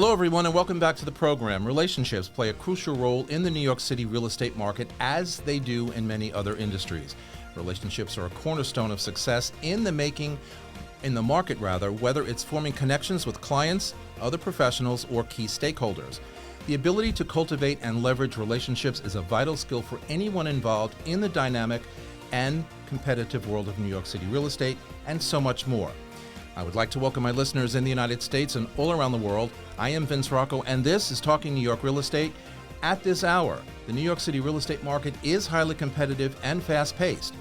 Hello, everyone, and welcome back to the program. Relationships play a crucial role in the New York City real estate market, as they do in many other industries. Relationships are a cornerstone of success in the market, whether it's forming connections with clients, other professionals, or key stakeholders. The ability to cultivate and leverage relationships is a vital skill for anyone involved in the dynamic and competitive world of New York City real estate, and so much more. I would like to welcome my listeners in the United States and all around the world. I am Vince Rocco, and this is Talking New York Real Estate. At this hour, the New York City real estate market is highly competitive and fast-paced.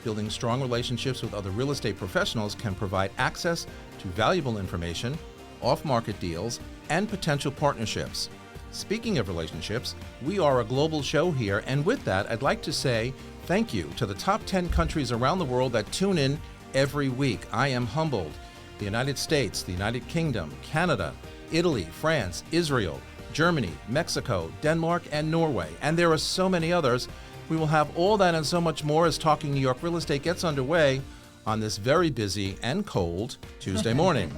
Building strong relationships with other real estate professionals can provide access to valuable information, off-market deals, and potential partnerships. Speaking of relationships, we are a global show here, and with that, I'd like to say thank you to the top 10 countries around the world that tune in every week. I am humbled. The United States, the United Kingdom, Canada, Italy, France, Israel, Germany, Mexico, Denmark, and Norway. And there are so many others. We will have all that and so much more as Talking New York Real Estate gets underway on this very busy and cold Tuesday morning.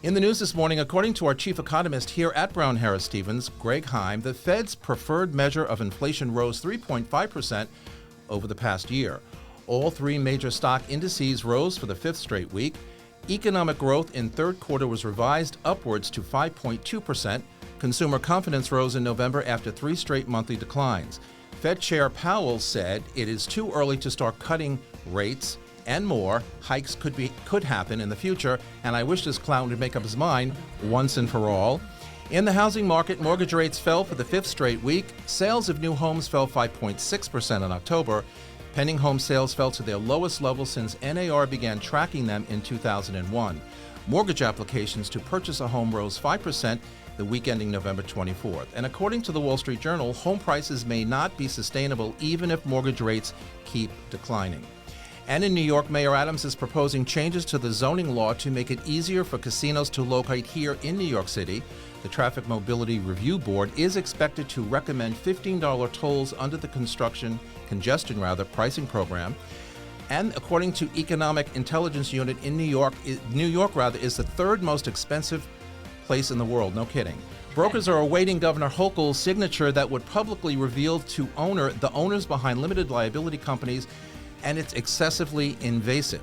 In the news this morning, according to our chief economist here at Brown Harris Stevens, Greg Heim, the Fed's preferred measure of inflation rose 3.5% over the past year. All three major stock indices rose for the fifth straight week. Economic growth in third quarter was revised upwards to 5.2%. Consumer confidence rose in November after three straight monthly declines. Fed Chair Powell said it is too early to start cutting rates, and more hikes could happen in the future, and I wish this clown would make up his mind once and for all. In the housing market, mortgage rates fell for the fifth straight week. Sales of new homes fell 5.6% in October. Pending home sales fell to their lowest level since NAR began tracking them in 2001. Mortgage applications to purchase a home rose 5% the week ending November 24th. And according to the Wall Street Journal, home prices may not be sustainable even if mortgage rates keep declining. And in New York, Mayor Adams is proposing changes to the zoning law to make it easier for casinos to locate here in New York City. The Traffic Mobility Review Board is expected to recommend $15 tolls under the congestion pricing program. And according to Economic Intelligence Unit in New York is the third most expensive place in the world. No kidding. Brokers are awaiting Governor Hochul's signature that would publicly reveal to the owners behind limited liability companies, and it's excessively invasive.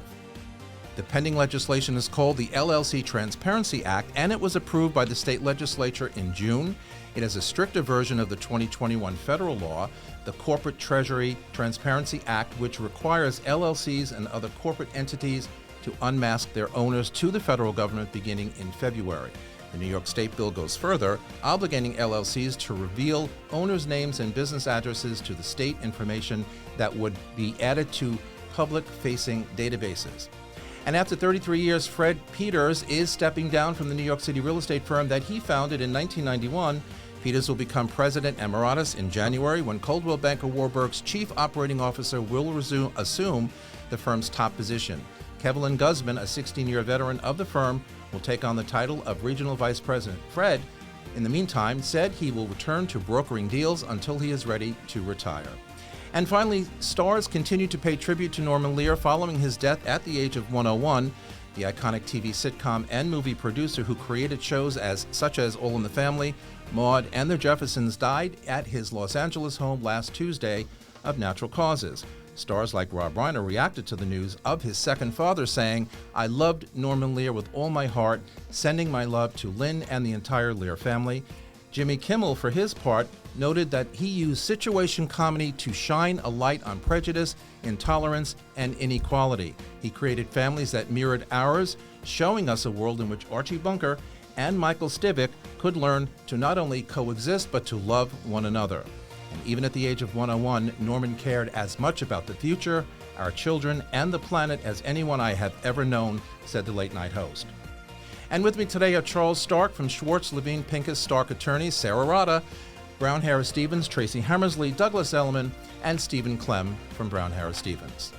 The pending legislation is called the LLC Transparency Act, and it was approved by the state legislature in June. It is a stricter version of the 2021 federal law, the Corporate Treasury Transparency Act, which requires LLCs and other corporate entities to unmask their owners to the federal government beginning in February. The New York State bill goes further, obligating LLCs to reveal owners' names and business addresses to the state information that would be added to public-facing databases. And after 33 years, Fred Peters is stepping down from the New York City real estate firm that he founded in 1991. Peters will become president emeritus in January when Coldwell Banker Warburg's chief operating officer will assume the firm's top position. Kevin Guzman, a 16-year veteran of the firm, will take on the title of regional vice president. Fred, in the meantime, said he will return to brokering deals until he is ready to retire. And finally, stars continue to pay tribute to Norman Lear following his death at the age of 101. The iconic TV sitcom and movie producer who created shows such as All in the Family, Maude, and The Jeffersons died at his Los Angeles home last Tuesday of natural causes. Stars like Rob Reiner reacted to the news of his second father, saying, "I loved Norman Lear with all my heart, sending my love to Lynn and the entire Lear family." Jimmy Kimmel, for his part, noted that he used situation comedy to shine a light on prejudice, intolerance, and inequality. He created families that mirrored ours, showing us a world in which Archie Bunker and Michael Stivic could learn to not only coexist but to love one another. And even at the age of 101, Norman cared as much about the future, our children, and the planet as anyone I have ever known, said the late-night host. And with me today are Charles Stark from Schwartz, Levine, Pincus, Stark Attorneys, Sara Rotter, Brown Harris Stevens, Tracie Hamersley, Douglas Elliman, and Stephen Klym from Brown Harris Stevens.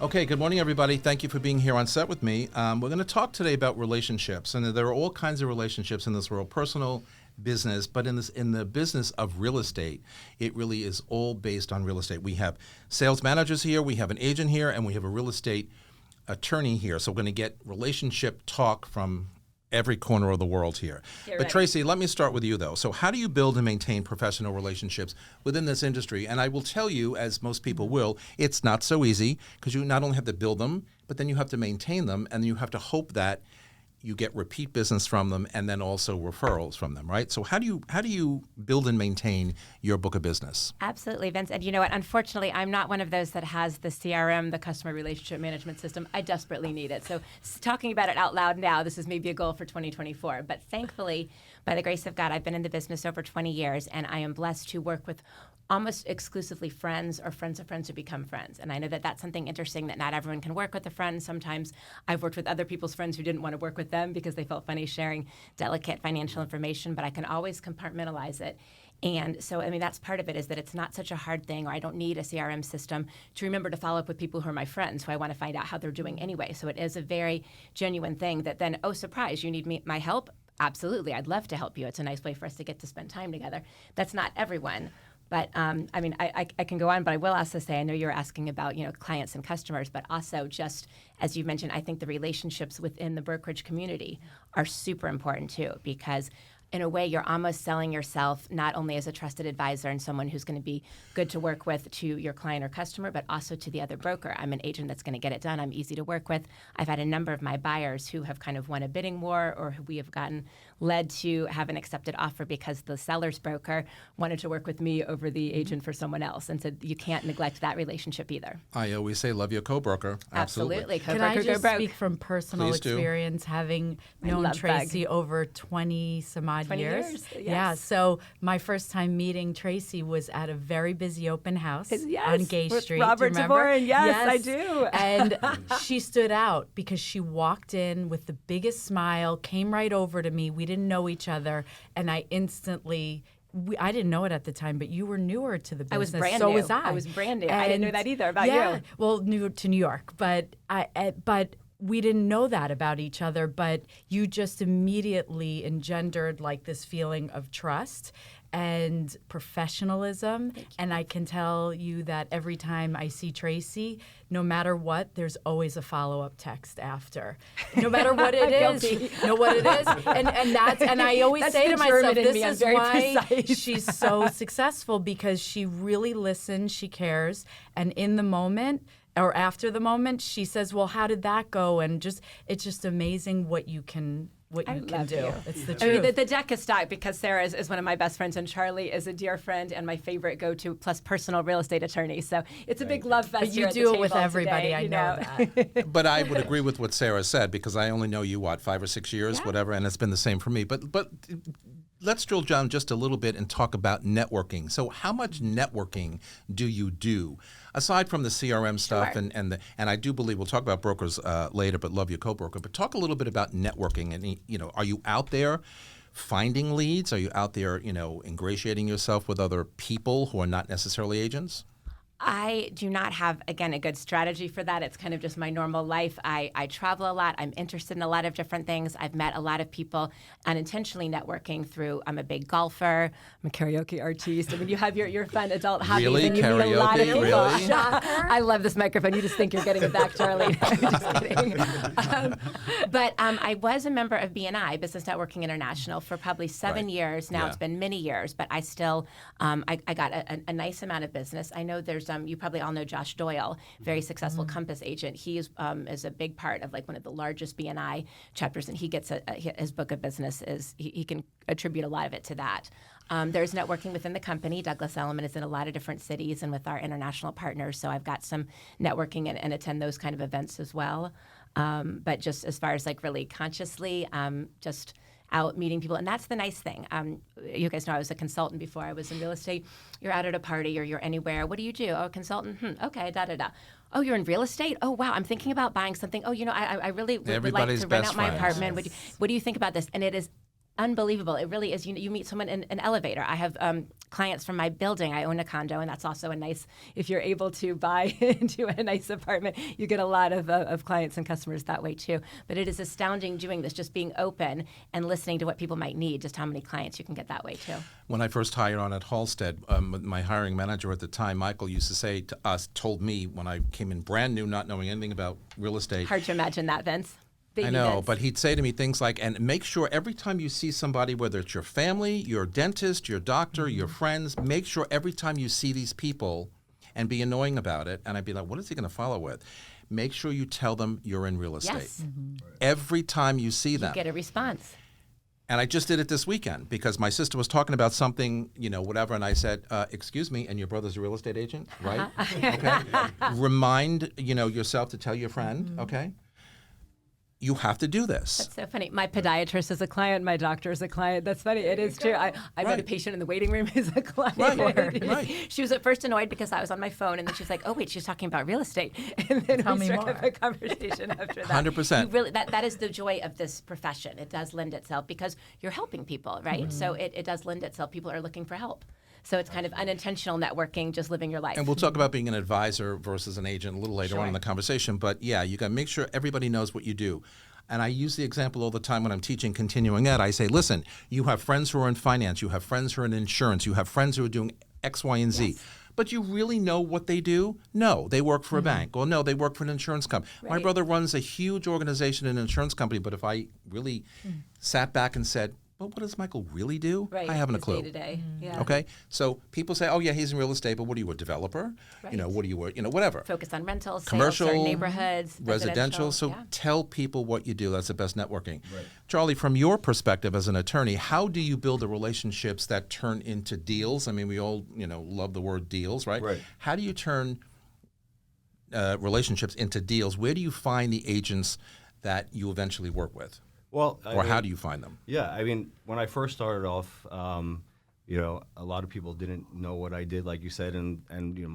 Okay, good morning, everybody. Thank you for being here on set with me. We're going to talk today about relationships, and there are all kinds of relationships in this world, personal, business, but in the business of real estate, it really is all based on real estate. We have sales managers here, we have an agent here, and we have a real estate attorney here, so we're going to get relationship talk from every corner of the world here. But Tracie, let me start with you though. So how do you build and maintain professional relationships within this industry? And I will tell you, as most people will, it's not so easy, because you not only have to build them, but then you have to maintain them, and you have to hope that you get repeat business from them and then also referrals from them, right? So how do you build and maintain your book of business? Absolutely, Vince. And you know what? Unfortunately, I'm not one of those that has the CRM, the customer relationship management system. I desperately need it. So talking about it out loud now, this is maybe a goal for 2024. But thankfully, by the grace of God, I've been in the business over 20 years, and I am blessed to work with almost exclusively friends or friends of friends who become friends. And I know that that's something interesting, that not everyone can work with a friend. Sometimes I've worked with other people's friends who didn't want to work with them because they felt funny sharing delicate financial information, but I can always compartmentalize it. And so, I mean, that's part of it, is that it's not such a hard thing, or I don't need a CRM system to remember to follow up with people who are my friends, who I want to find out how they're doing anyway. So it is a very genuine thing that then, oh, surprise, you need my help? Absolutely, I'd love to help you. It's a nice way for us to get to spend time together. That's not everyone. But I mean, I can go on, but I will also say, I know you're asking about, clients and customers, but also just, as you mentioned, I think the relationships within the brokerage community are super important too, because in a way, you're almost selling yourself not only as a trusted advisor and someone who's going to be good to work with to your client or customer, but also to the other broker. I'm an agent that's going to get it done. I'm easy to work with. I've had a number of my buyers who have kind of won a bidding war, or who we have gotten led to have an accepted offer because the seller's broker wanted to work with me over the agent for someone else. And so you can't neglect that relationship either. I always say, love your co-broker. Absolutely. Can I just speak from personal experience, having known Tracie over 20 some odd 20 years. Yes. Yeah, so my first time meeting Tracie was at a very busy open house on Gay Street. Robert DeVoren, yes, I do. And she stood out because she walked in with the biggest smile, came right over to me. We didn't know each other, and I instantly... I didn't know it at the time, but you were newer to the business. I was brand new. So was I. I was brand new. I didn't know that either about you. Well, new to New York, but we didn't know that about each other. But you just immediately engendered like this feeling of trust and professionalism. And I can tell you that every time I see Tracie, no matter what, there's always a follow-up text after. No matter what it is. Know what it is. And I always say to myself, this is why she's so successful, because she really listens, she cares, and in the moment, or after the moment, she says, well, how did that go? And it's just amazing what you can do. It's the truth. I mean, the deck is stacked, because Sara is one of my best friends, and Charlie is a dear friend and my favorite go-to plus personal real estate attorney. So it's a big love fest. But you do it with everybody. Today, I know that. But I would agree with what Sara said, because I only know you, 5 or 6 years, whatever, and it's been the same for me. But let's drill down just a little bit and talk about networking. So how much networking do you do? Aside from the CRM stuff, Sure. and I do believe we'll talk about brokers later, but love your co-broker. But talk a little bit about networking. And are you out there finding leads? Are you out there ingratiating yourself with other people who are not necessarily agents? I do not have, again, a good strategy for that. It's kind of just my normal life. I travel a lot. I'm interested in a lot of different things. I've met a lot of people unintentionally networking through, I'm a big golfer. I'm a karaoke artist. I mean, you have your fun adult hobbies. Really? And you Karaoke? meet a lot of people. Really? I love this microphone. You just think you're getting it back, Charlie. I'm just kidding. But I was a member of BNI, Business Networking International, for probably 7 years. Now it's been many years, but I still, I got a nice amount of business. I know there's you probably all know Josh Doyle, very successful Compass agent. He is a big part of like one of the largest BNI chapters, and he gets his book of business is he can attribute a lot of it to that. There's networking within the company. Douglas Elliman is in a lot of different cities and with our international partners, so I've got some networking and attend those kind of events as well. But just as far as like really consciously, just out meeting people. And that's the nice thing. You guys know I was a consultant before I was in real estate. You're out at a party or you're anywhere. What do you do? Oh, consultant? Okay, da-da-da. Oh, you're in real estate? Oh, wow, I'm thinking about buying something. Oh, I really would like to rent out my apartment. What do you think about this? And it is unbelievable. It really is. You meet someone in an elevator. I have clients from my building. I own a condo, and that's also a nice, if you're able to buy into a nice apartment, you get a lot of clients and customers that way too. But it is astounding doing this, just being open and listening to what people might need, just how many clients you can get that way too. When I first hired on at Halstead, my hiring manager at the time, Michael, used to say to us, told me when I came in brand new, not knowing anything about real estate. Hard to imagine that, Vince. Baby I know, Vince. but he'd say to me things like, and make sure every time you see somebody, whether it's your family, your dentist, your doctor, your friends, make sure every time you see these people and be annoying about it. And I'd be like, what is he going to follow with? Make sure you tell them you're in real estate. Yes. Every time you see them. You get a response. And I just did it this weekend because my sister was talking about something, whatever, and I said, excuse me, and your brother's a real estate agent, right? Okay. Remind, yourself to tell your friend, okay? You have to do this. That's so funny. My podiatrist is a client. My doctor is a client. That's funny. It is true. I met a patient in the waiting room who's a client. Right. She was at first annoyed because I was on my phone, and then she's like, "Oh wait, she's talking about real estate." And then we started a conversation after that. 100%. Really, that is the joy of this profession. It does lend itself because you're helping people, right? Mm-hmm. So it does lend itself. People are looking for help. So it's kind of unintentional networking, just living your life. And we'll talk about being an advisor versus an agent a little later on in the conversation. But yeah, you got to make sure everybody knows what you do. And I use the example all the time when I'm teaching continuing ed. I say, listen, you have friends who are in finance, you have friends who are in insurance, you have friends who are doing X, Y, and Z. Yes. But you really know what they do? No, they work for a bank. Or no, they work for an insurance company. Right. My brother runs a huge organization in an insurance company, but if I really sat back and said, well, what does Michael really do? Right. I haven't a clue. Day-to-day. Yeah. Okay, so people say, oh yeah, he's in real estate, but what are you, a developer? Right. What are you, whatever. Focus on rentals, commercial, sales, certain neighborhoods, residential. So tell people what you do. That's the best networking. Right. Charlie, from your perspective as an attorney, how do you build the relationships that turn into deals? I mean, we all, love the word deals, right? Right. How do you turn relationships into deals? Where do you find the agents that you eventually work with? Well, how do you find them? Yeah, when I first started off, a lot of people didn't know what I did, like you said, and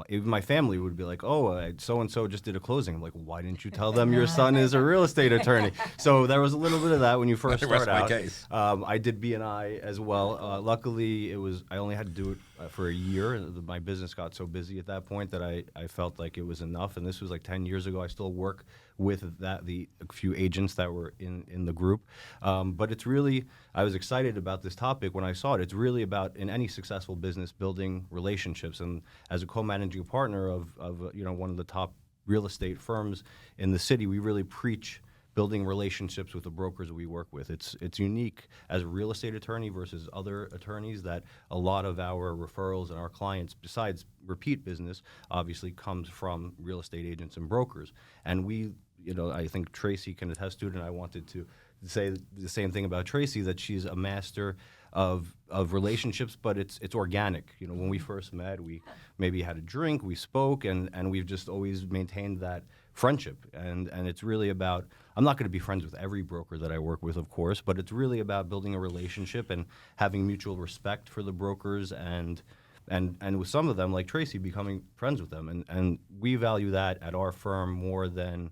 even my family would be like, "Oh, so and so just did a closing." I'm like, "Why didn't you tell them your son is a real estate attorney?" So there was a little bit of that when you first start out. Case. I did B&I as well. Luckily, I only had to do it for a year. My business got so busy at that point that I felt like it was enough. And this was like 10 years ago. I still work with the few agents that were in the group. But it's really, I was excited about this topic when I saw it. It's really about, in any successful business, building relationships. And as a co-managing partner of one of the top real estate firms in the city, we really preach building relationships with the brokers we work with. It's unique as a real estate attorney versus other attorneys that a lot of our referrals and our clients, besides repeat business, obviously comes from real estate agents and brokers. And we, I think Tracie can attest to it, and I wanted to say the same thing about Tracie, that she's a master of relationships, but it's organic. When we first met, we maybe had a drink, we spoke, and we've just always maintained that friendship. And it's really about, I'm not going to be friends with every broker that I work with, of course, but it's really about building a relationship and having mutual respect for the brokers and with some of them, like Tracie, becoming friends with them. And we value that at our firm more than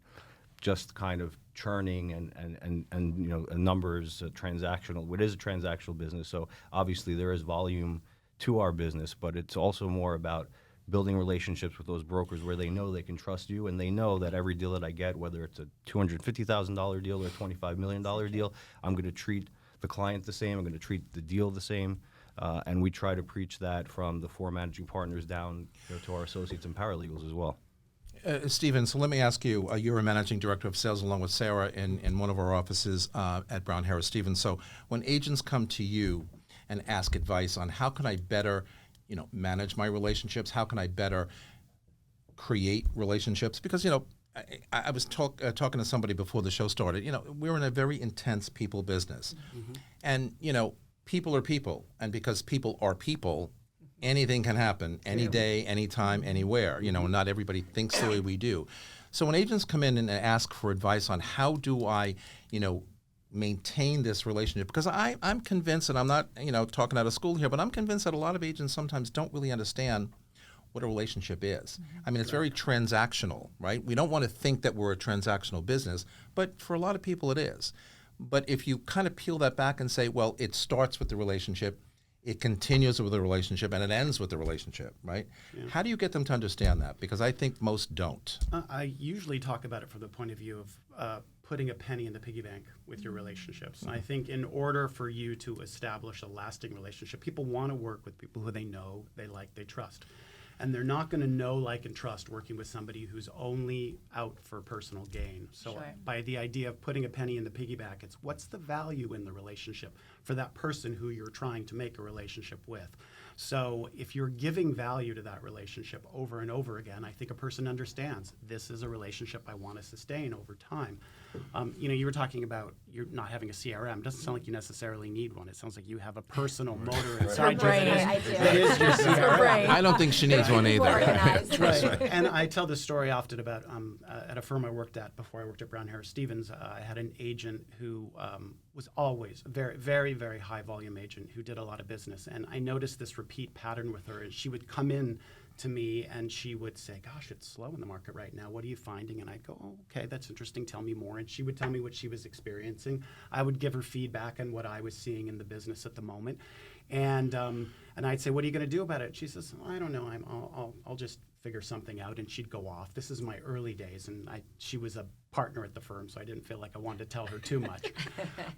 just kind of churning and numbers, transactional. What is a transactional business? So obviously there is volume to our business, but it's also more about building relationships with those brokers where they know they can trust you, and they know that every deal that I get, whether it's a $250,000 deal or a $25 million deal, I'm going to treat the client the same, I'm going to treat the deal the same, and we try to preach that from the 4 managing partners down to our associates and paralegals as well. Stephen, so let me ask you, you're a managing director of sales along with Sara in one of our offices at Brown Harris Stevens. So when agents come to you and ask advice on how can I better manage my relationships, how can I better create relationships? Because, I was talking to somebody before the show started. We're in a very intense people business. Mm-hmm. And, people are people. And because people are people, anything can happen any day, anytime, anywhere. Not everybody thinks the way we do. So when agents come in and ask for advice on how do I, maintain this relationship, because I'm convinced, and I'm not talking out of school here, but I'm convinced that a lot of agents sometimes don't really understand what a relationship is. Mm-hmm. I mean, it's very transactional, right? We don't want to think that we're a transactional business, but for a lot of people it is. But if you kind of peel that back and say, well, it starts with the relationship, it continues with the relationship and it ends with the relationship, right? Yeah. How do you get them to understand that? Because I think most don't. I usually talk about it from the point of view of putting a penny in the piggy bank with your relationships. And I think in order for you to establish a lasting relationship, people want to work with people who they know, they like, they trust. And they're not going to know, like, and trust working with somebody who's only out for personal gain. So Sure. by the idea of putting a penny in the piggy bank, it's what's the value in the relationship for that person who you're trying to make a relationship with. So if you're giving value to that relationship over and over again, I think a person understands this is a relationship I want to sustain over time. You were talking about you're not having a CRM. It doesn't sound like you necessarily need one. It sounds like you have a personal motor inside you brain. I do. that is your CRM. I don't think she needs one either. Organized. Right. And I tell this story often about at a firm I worked at before I worked at Brown Harris Stevens. I had an agent who was always a very, very, very high volume agent who did a lot of business. And I noticed this repeat pattern with her. And she would come in to me and she would say, gosh, it's slow in the market right now. What are you finding? And I'd go, oh, okay, that's interesting. Tell me more. And she would tell me what she was experiencing. I would give her feedback on what I was seeing in the business at the moment. And I'd say, what are you going to do about it? She says, I don't know. I'll just figure something out. And she'd go off. This is my early days. And she was a partner at the firm, so I didn't feel like I wanted to tell her too much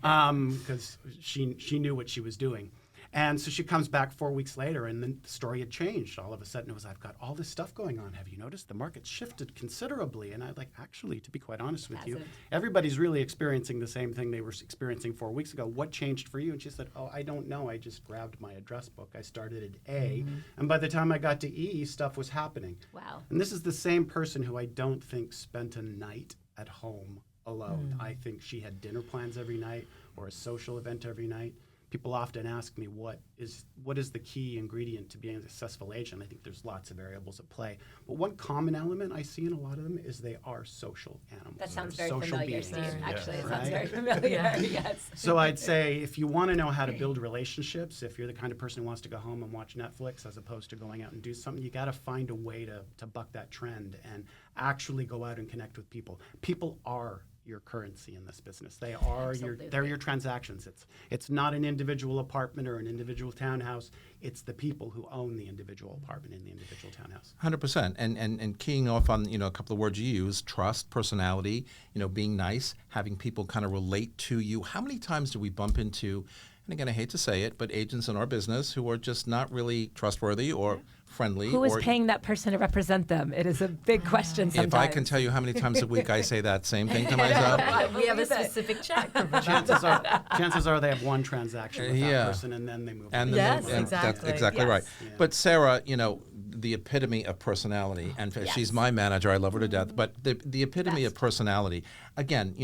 because she knew what she was doing. And so she comes back 4 weeks later, and then the story had changed. All of a sudden, it was, I've got all this stuff going on. Have you noticed? The market shifted considerably. And I'd like, actually, to be quite honest with you, everybody's really experiencing the same thing they were experiencing 4 weeks ago. What changed for you? And she said, oh, I don't know. I just grabbed my address book. I started at A, and by the time I got to E, stuff was happening. Wow. And this is the same person who I don't think spent a night at home alone. I think she had dinner plans every night or a social event every night. People often ask me, what is the key ingredient to being a successful agent? I think there's lots of variables at play. But one common element I see in a lot of them is they are social animals. That sounds They're very social familiar, beings. Steve. Actually, it Right? sounds very familiar. Yes. So I'd say if you want to know how to build relationships, if you're the kind of person who wants to go home and watch Netflix as opposed to going out and do something, you got to find a way to buck that trend and actually go out and connect with people. People are your currency in this business. They are they're your transactions. It's not an individual apartment or an individual townhouse. It's the people who own the individual apartment and the individual townhouse. 100%. And keying off on, a couple of words you use, trust, personality, being nice, having people kind of relate to you. How many times do we bump into, and again, I hate to say it, but agents in our business who are just not really trustworthy or friendly. Who is paying that person to represent them? It is a big question sometimes. If I can tell you how many times a week I say that same thing to myself. We have a specific check. Chances are they have one transaction with that person and then they move on. Yes, and exactly. That's exactly Yes. right. Yeah. But Sarah, the epitome of personality, and she's my manager, I love her to death, but the epitome of personality, again,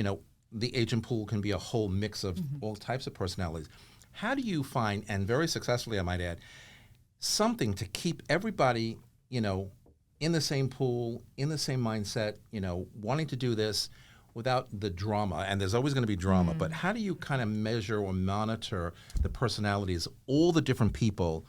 the agent pool can be a whole mix of all types of personalities. How do you find, and very successfully I might add, something to keep everybody, in the same pool, in the same mindset, wanting to do this without the drama? And there's always going to be drama, but how do you kind of measure or monitor the personalities, all the different people,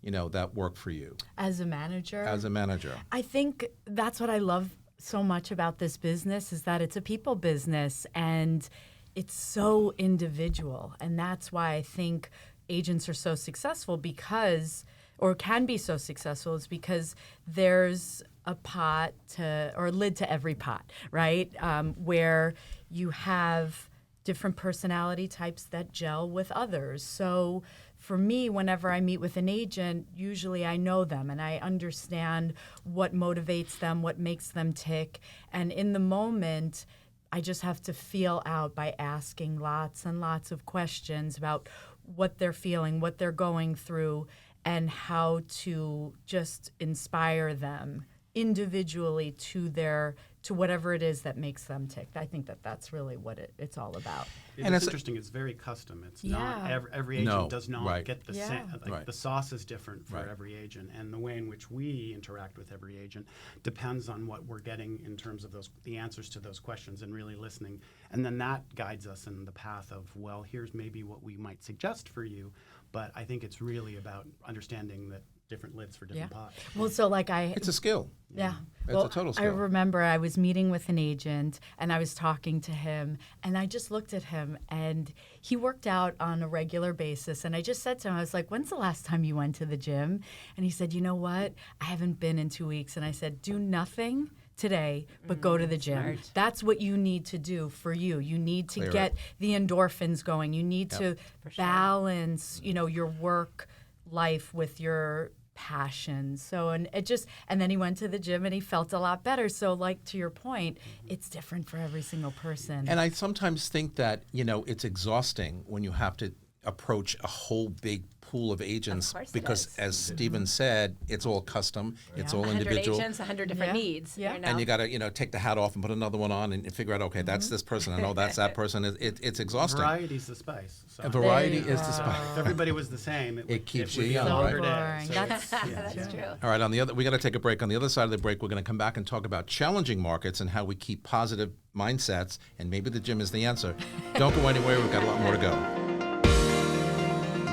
that work for you? As a manager? As a manager. I think that's what I love so much about this business is that it's a people business and it's so individual. And that's why I think agents are so successful because, or can be so successful, is because there's a pot to, or a lid to every pot, right? Where you have different personality types that gel with others. So for me, whenever I meet with an agent, usually I know them and I understand what motivates them, what makes them tick. And in the moment, I just have to feel out by asking lots and lots of questions about what they're feeling, what they're going through, and how to just inspire them individually to whatever it is that makes them tick. I think that's really what it's all about. And it's interesting. It's very custom. It's not every agent does not get the same. The sauce is different for every agent, and the way in which we interact with every agent depends on what we're getting in terms of the answers to those questions, and really listening. And then that guides us in the path of, well, here's maybe what we might suggest for you. But I think it's really about understanding that different lids for different pots. Well, so like It's a skill. Yeah. It's Well, a total I skill. remember I was meeting with an agent and I was talking to him and I just looked at him and he worked out on a regular basis. And I just said to him, I was like, when's the last time you went to the gym? And he said, you know what? I haven't been in 2 weeks. And I said, do nothing today, but go to the gym. Smart. That's what you need to do for you. You need to Clear get it. the endorphins going. You need to balance, your work life with your passion. So and then he went to the gym and he felt a lot better. So like to your point, it's different for every single person. And I sometimes think that, it's exhausting when you have to approach a whole big pool of agents Of course it because, is. as Stephen said, it's all custom, it's all 100 individual. agents, 100 different needs. Yeah. And you got to, take the hat off and put another one on and figure out, okay, that's this person, and that's that person. It's exhausting. Variety's the spice. So And variety There you is the spice. if everybody was the same, it keeps would you be young, a right? longer day. Boring. So That's- it's- That's true. All right, we got to take a break. On the other side of the break, we're going to come back and talk about challenging markets and how we keep positive mindsets, and maybe the gym is the answer. Don't go anywhere. We've got a lot more to go.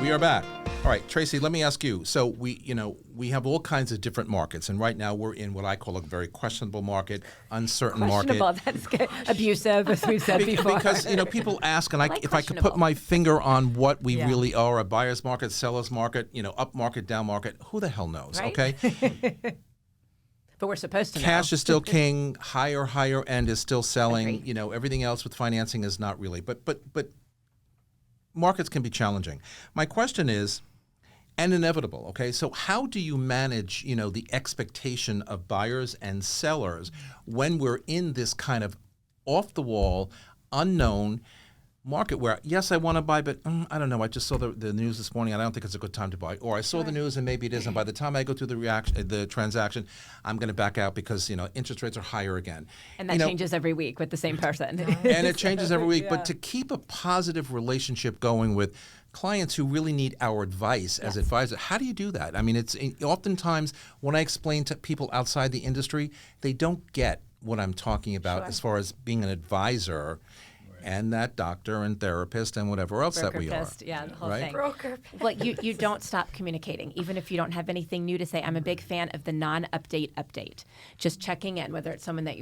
We are back. All right, Tracie, let me ask you. So we have all kinds of different markets, and right now we're in what I call a very questionable market, uncertain market. Questionable. That's good. Abusive, as we've said before. Because people ask, and like if I could put questionable. my finger on what we Yeah. really are, a buyer's market, seller's market, up market, down market, who the hell knows, Right? okay? But we're supposed to know. Cash is still king, higher end is still selling, Agree. everything else with financing is not really. But markets can be challenging. My question is, and inevitable, okay? So how do you manage, the expectation of buyers and sellers when we're in this kind of off-the-wall, unknown market where, yes, I want to buy, but I don't know. I just saw the news this morning, and I don't think it's a good time to buy. Or I saw the news, and maybe it is. And by the time I go through the transaction, I'm going to back out because, interest rates are higher again. And that changes every week with the same person. And it changes every week. But to keep a positive relationship going with clients who really need our advice as advisors, how do you do that? I mean, it's oftentimes when I explain to people outside the industry, they don't get what I'm talking about as far as being an advisor and that doctor and therapist and whatever else that we are. Yeah, the whole Right? thing. Broker. Well, you don't stop communicating, even if you don't have anything new to say. I'm a big fan of the non-update update. Just checking in, whether it's someone that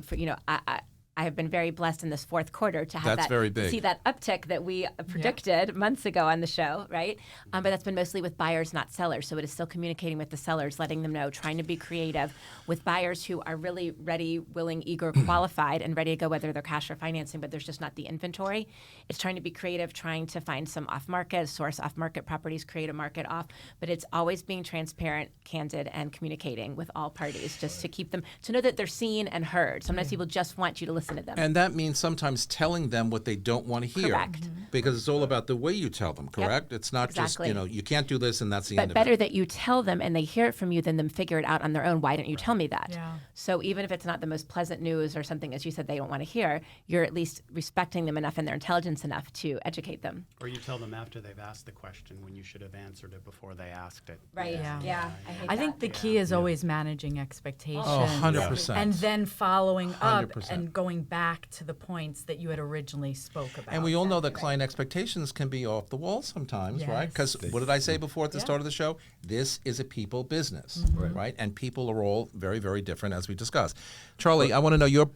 I have been very blessed in this fourth quarter to have That's very big. to see that uptick that we predicted months ago on the show, right? But that's been mostly with buyers, not sellers. So it is still communicating with the sellers, letting them know, trying to be creative with buyers who are really ready, willing, eager, qualified, and ready to go, whether they're cash or financing, but there's just not the inventory. It's trying to be creative, trying to find some off-market, source off-market properties, create a market off. But it's always being transparent, candid, and communicating with all parties, just to keep them, to know that they're seen and heard. Sometimes people just want you to listen to them. And that means sometimes telling them what they don't want to hear. Correct. Because it's all about the way you tell them, correct? It's not Exactly. just, you can't do this and that's the But end of better it. that you tell them and they hear it from you than them figure it out on their own. Why don't you tell me that? Yeah. So even if it's not the most pleasant news or something, as you said, they don't want to hear, you're at least respecting them enough and their intelligence enough to educate them. Or you tell them after they've asked the question when you should have answered it before they asked it. Right. Yeah. I I think the key is always managing expectations. Oh, 100%. And then following up 100%. and going back to the points that you had originally spoke about. And we all know that client expectations can be off the wall sometimes, right? Because what did I say before at the start of the show? This is a people business, right? And people are all very, very different, as we discussed. Charlie, I want to know your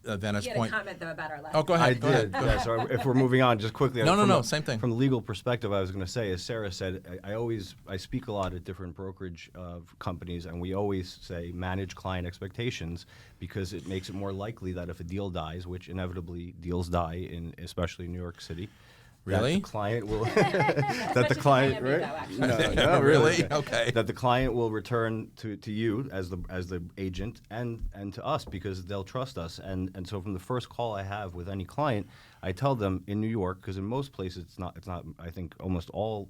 vantage point. comment though about our last. Oh, go I ahead. Go ahead. did. Yeah, so if we're moving on, just quickly. No, same thing. From the legal perspective, I was going to say, as Sarah said, I speak a lot at different brokerage companies, and we always say manage client expectations because it makes it more likely that if a deal dies, which inevitably deals die especially in New York City. Really? That the client will. that the client. Miami, Right? though, actually. No, Really? Okay. That the client will return to you as the agent and to us because they'll trust us. And so from the first call I have with any client, I tell them in New York, because in most places it's not. I think almost all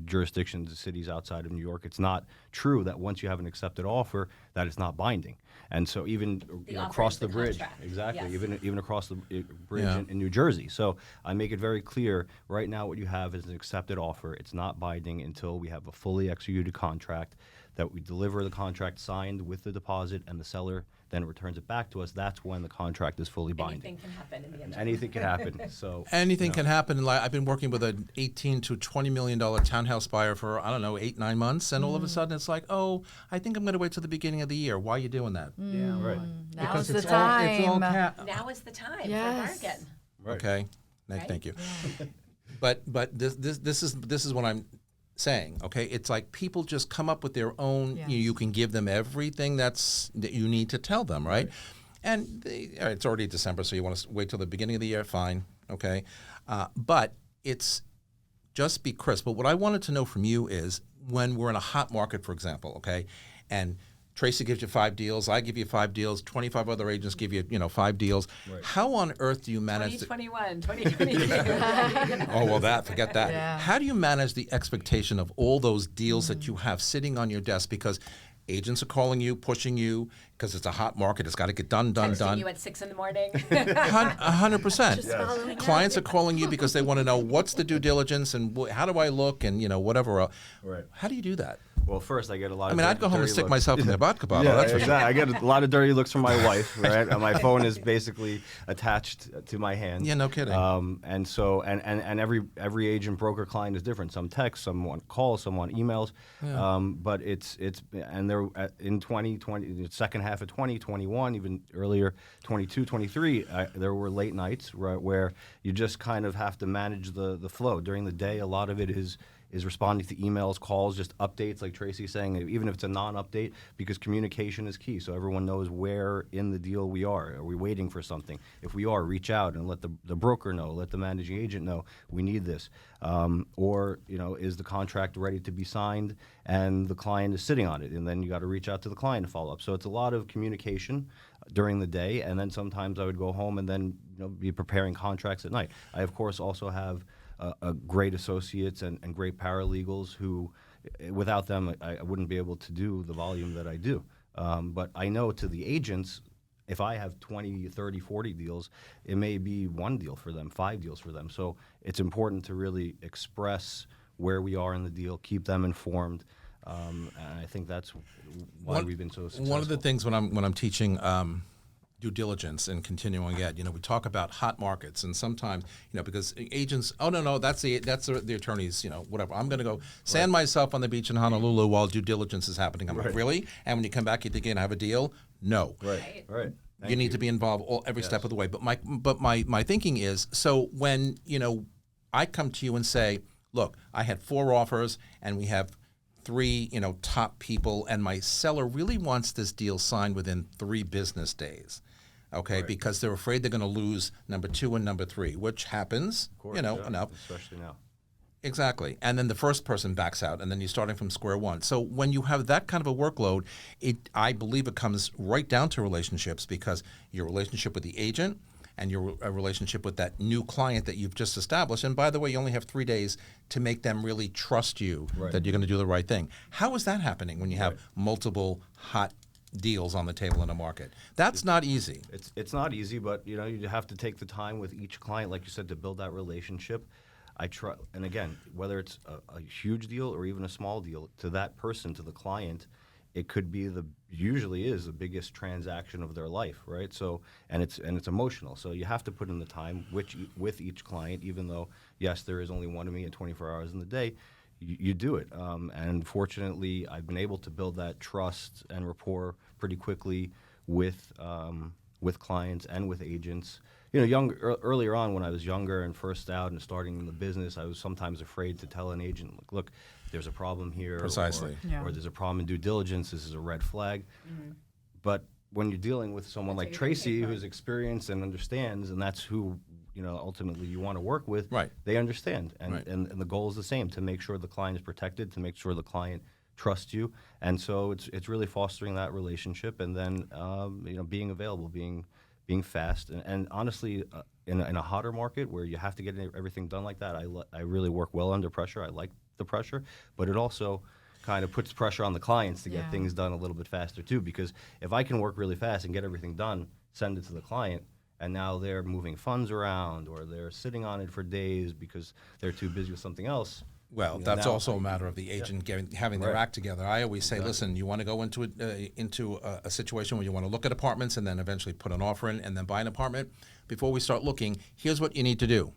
jurisdictions, cities outside of New York, it's not true that once you have an accepted offer that it's not binding. And so even offer across is the the bridge, contract. exactly, Yes. even across the bridge Yeah. in New Jersey. So I make it very clear right now what you have is an accepted offer. It's not binding until we have a fully executed contract. that we deliver the contract signed with the deposit and the seller then returns it back to us, that's when the contract is fully binding. Anything can happen in the interim. Anything can happen. So Anything can happen. Like, I've been working with an $18 to $20 million townhouse buyer for, I don't know, 8-9 months, and all of a sudden it's like, oh, I think I'm going to wait till the beginning of the year. Why are you doing that? Yeah, right. Now's the it's time. all Now is the time Yes. for bargain. Right. Okay, Right? thank you. But this is what I'm saying. Okay, it's like people just come up with their own. Yes. You can give them everything that you need to tell them, right? And all right, it's already December, so you want to wait till the beginning of the year. Fine, okay, but it's just be crisp. But what I wanted to know from you is when we're in a hot market, for example, okay, and Tracie gives you 5 deals, I give you 5 deals, 25 other agents give you, 5 deals. Right. How on earth do you manage 2021, 2022. Oh, well, forget that. Yeah. How do you manage the expectation of all those deals that you have sitting on your desk? Because agents are calling you, pushing you, because it's a hot market. It's got to get done. Texting you at 6 in the morning. 100%. Clients are calling you because they want to know what's the due diligence and how do I look and, whatever. Right. How do you do that? Well, first I get a lot. I mean, I'd go home and stick myself in the vodka bottle. Yeah, That's for sure. exactly. I get a lot of dirty looks from my wife. Right, and my phone is basically attached to my hand. Yeah, no kidding. And so, and every agent, broker, client is different. Some text, some want calls, some want emails. But it's and they're in 2020, the second half of 2021, even earlier, 22, 23. There were late nights where you just kind of have to manage the flow during the day. A lot of it is responding to emails, calls, just updates, like Tracie's saying, even if it's a non-update, because communication is key. So everyone knows where in the deal we are. Are we waiting for something? If we are, reach out and let the broker know, let the managing agent know we need this. Or, is the contract ready to be signed and the client is sitting on it? And then you got to reach out to the client to follow up. So it's a lot of communication during the day. And then sometimes I would go home and then be preparing contracts at night. I, of course, also have great associates and great paralegals who, without them, I wouldn't be able to do the volume that I do. But I know to the agents, if I have 20, 30, 40 deals, it may be 1 deal for them, 5 deals for them. So it's important to really express where we are in the deal, keep them informed. And I think that's why we've been so successful. One of the things when I'm teaching due diligence and continuing ed, we talk about hot markets, and sometimes, because agents, oh no, that's the attorneys, whatever. I'm going to go sand myself on the beach in Honolulu while due diligence is happening. I'm like, really? And when you come back, you think you're going to have a deal? No. Right. You need to be involved every step of the way. But my thinking is, so when I come to you and say, look, I had 4 offers and we have 3 top people, and my seller really wants this deal signed within 3 business days. Okay, right. Because they're afraid they're going to lose number 2 and number 3, which happens, of course, enough. Especially now. Exactly. And then the first person backs out, and then you're starting from square one. So when you have that kind of a workload, I believe it comes right down to relationships, because your relationship with the agent and your relationship with that new client that you've just established. And by the way, you only have 3 days to make them really trust you that you're going to do the right thing. How is that happening when you have multiple hot deals on the table in a market? That's not easy. It's not easy, but you have to take the time with each client, like you said, to build that relationship. I try, and again, whether it's a huge deal or even a small deal, to that person, to the client, it could be usually is the biggest transaction of their life, right? So, and it's emotional. So you have to put in the time with each client, even though, yes, there is only one of me at 24 hours in the day. You do it, and fortunately, I've been able to build that trust and rapport pretty quickly with clients and with agents. Earlier on when I was younger and first out and starting in the business, I was sometimes afraid to tell an agent, look, there's a problem here, Precisely, or there's a problem in due diligence. This is a red flag. Mm-hmm. But when you're dealing with someone like Tracie, who's experienced and understands, and that's who ultimately you want to work with, right. They understand, and the goal is the same, to make sure the client is protected, to make sure the client trusts you, and so it's really fostering that relationship, and then being available, being fast, and honestly, in a hotter market where you have to get everything done like that, I really work well under pressure. I like the pressure, but it also kind of puts pressure on the clients to get things done a little bit faster too, because if I can work really fast and get everything done, send it to the client, and now they're moving funds around or they're sitting on it for days because they're too busy with something else, Well, know, that's now- also a matter of the agent having their Right. act together. I always say, listen, you want to go into a situation where you want to look at apartments and then eventually put an offer in and then buy an apartment. Before we start looking, here's what you need to do.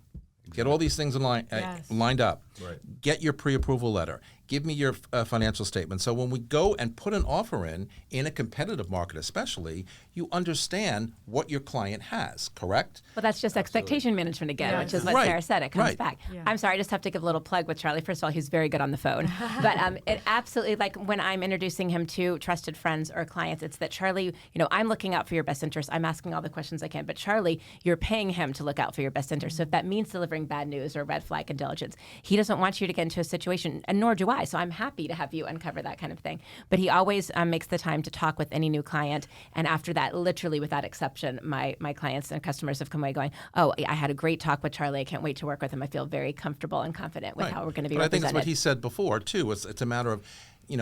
Get all these things Yes. lined up. Right. Get your pre-approval letter. Give me your financial statement. So when we go and put an offer in a competitive market especially, you understand what your client has, correct? Well, that's just expectation management again, which is what Right. Sarah said. It comes Right. back. Yeah. I'm sorry, I just have to give a little plug with Charlie. First of all, he's very good on the phone. But it absolutely, like when I'm introducing him to trusted friends or clients, it's that Charlie, I'm looking out for your best interest. I'm asking all the questions I can. But Charlie, you're paying him to look out for your best interest. So if that means delivering bad news or red flag intelligence, he doesn't want you to get into a situation, and nor do I. So I'm happy to have you uncover that kind of thing. But he always makes the time to talk with any new client. And after that, literally without exception, my clients and customers have come away going, oh, I had a great talk with Charlie. I can't wait to work with him. I feel very comfortable and confident with how we're going to be But I think represented. it's what he said before, too. It's a matter of,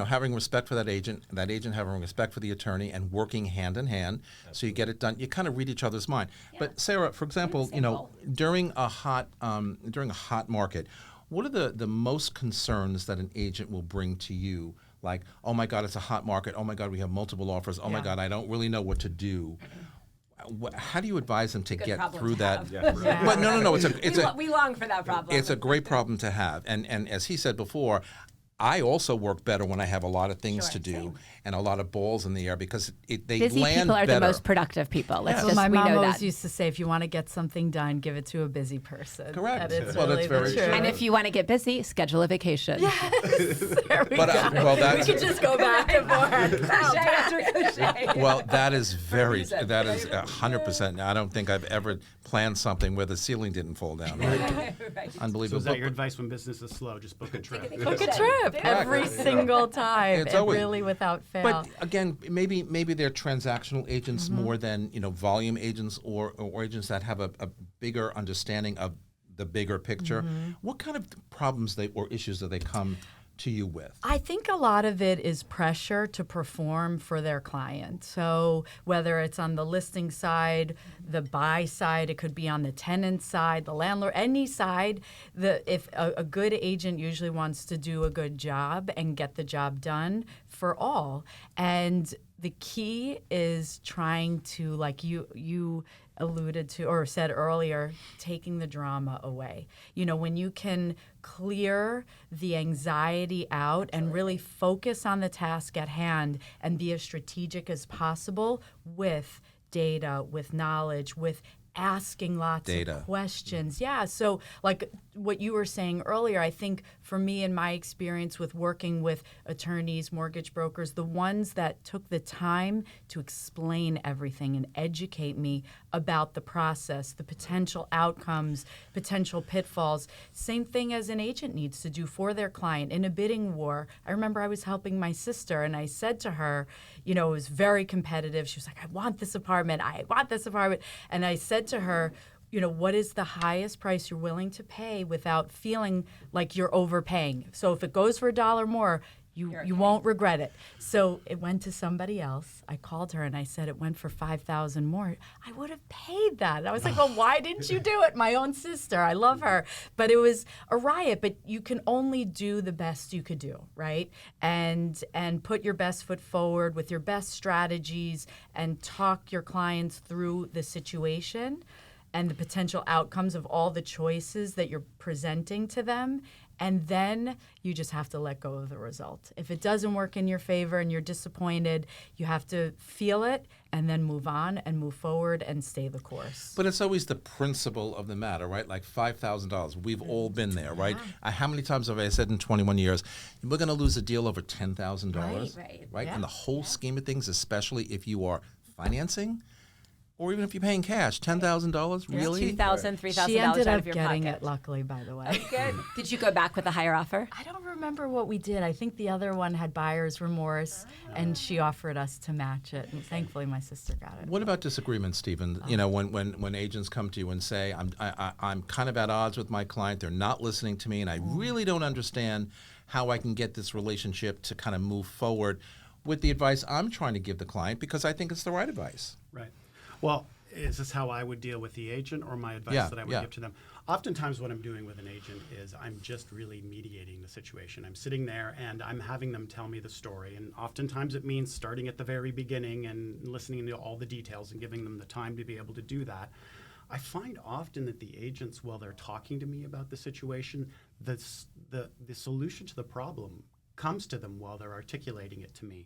having respect for that agent having respect for the attorney, and working hand in hand so you get it done. You kind of read each other's mind. But Sarah, for example, during a hot market, what are the most concerns that an agent will bring to you? Like, oh my God, it's a hot market. Oh my God, we have multiple offers. Oh my God, I don't really know what to do. How do you advise them to get problem through to that? have. Well, no. We long for that problem. It's a great problem to have. And as he said before, I also work better when I have a lot of things to do same. and a lot of balls in the air because they Busy land people are better. the most productive people. Let's Well, just my we mom know always that. used to say, if you want to get something done, give it to a busy person. Correct. And it's Well, really that's very the truth. true. And if you want to get busy, schedule a vacation. There we But, go. well, that's- we could just go back and forth. Cliche after cliche. Well, that is 100%. I don't think I've ever planned something where the ceiling didn't fall down. Right. So Unbelievable. is that your advice when business is slow? Just book a trip. Book a trip every single time, It's and always- really without fail. But again, maybe they're transactional agents more than volume agents or agents that have a bigger understanding of the bigger picture. What kind of problems or issues do they come to you with? I think a lot of it is pressure to perform for their client. So whether it's on the listing side, the buy side, it could be on the tenant side, the landlord, any side. If a good agent usually wants to do a good job and get the job done for all. And the key is trying to, like you alluded to or said earlier, taking the drama away. When you can clear the anxiety out and really focus on the task at hand and be as strategic as possible with data, with knowledge, with asking lots of questions. Yeah, so like what you were saying earlier, I think for me in my experience with working with attorneys, mortgage brokers, the ones that took the time to explain everything and educate me about the process, the potential outcomes, potential pitfalls, same thing as an agent needs to do for their client in a bidding war. I remember I was helping my sister and I said to her, it was very competitive. She was like, I want this apartment. And I said to her, what is the highest price you're willing to pay without feeling like you're overpaying? So if it goes for $1 more, you won't regret it. So it went to somebody else. I called her and I said it went for $5,000 more. I would have paid that. And I was like, well, why didn't you do it? My own sister. I love her. But it was a riot. But you can only do the best you could do, right? And put your best foot forward with your best strategies and talk your clients through the situation and the potential outcomes of all the choices that you're presenting to them. And then you just have to let go of the result. If it doesn't work in your favor and you're disappointed, you have to feel it and then move on and move forward and stay the course. But it's always the principle of the matter, right? Like $5,000. We've all been there, right? How many times have I said in 21 years, we're going to lose a deal over $10,000? Right? Yeah. In the whole scheme of things, especially if you are financing, or even if you're paying cash, $10,000, really? $2,000, $3,000 She ended out up of your getting pocket. it, luckily, by the way. Good. Did you go back with a higher offer? I don't remember what we did. I think the other one had buyer's remorse, and she offered us to match it. And thankfully, my sister got it. What about disagreements, Stephen? When agents come to you and say, I'm kind of at odds with my client, they're not listening to me, and I really don't understand how I can get this relationship to kind of move forward with the advice I'm trying to give the client because I think it's the right advice. Right. Well, is this how I would deal with the agent, or my advice that I would give to them? Oftentimes what I'm doing with an agent is I'm just really mediating the situation. I'm sitting there and I'm having them tell me the story. And oftentimes it means starting at the very beginning and listening to all the details and giving them the time to be able to do that. I find often that the agents, while they're talking to me about the situation, the solution to the problem comes to them while they're articulating it to me.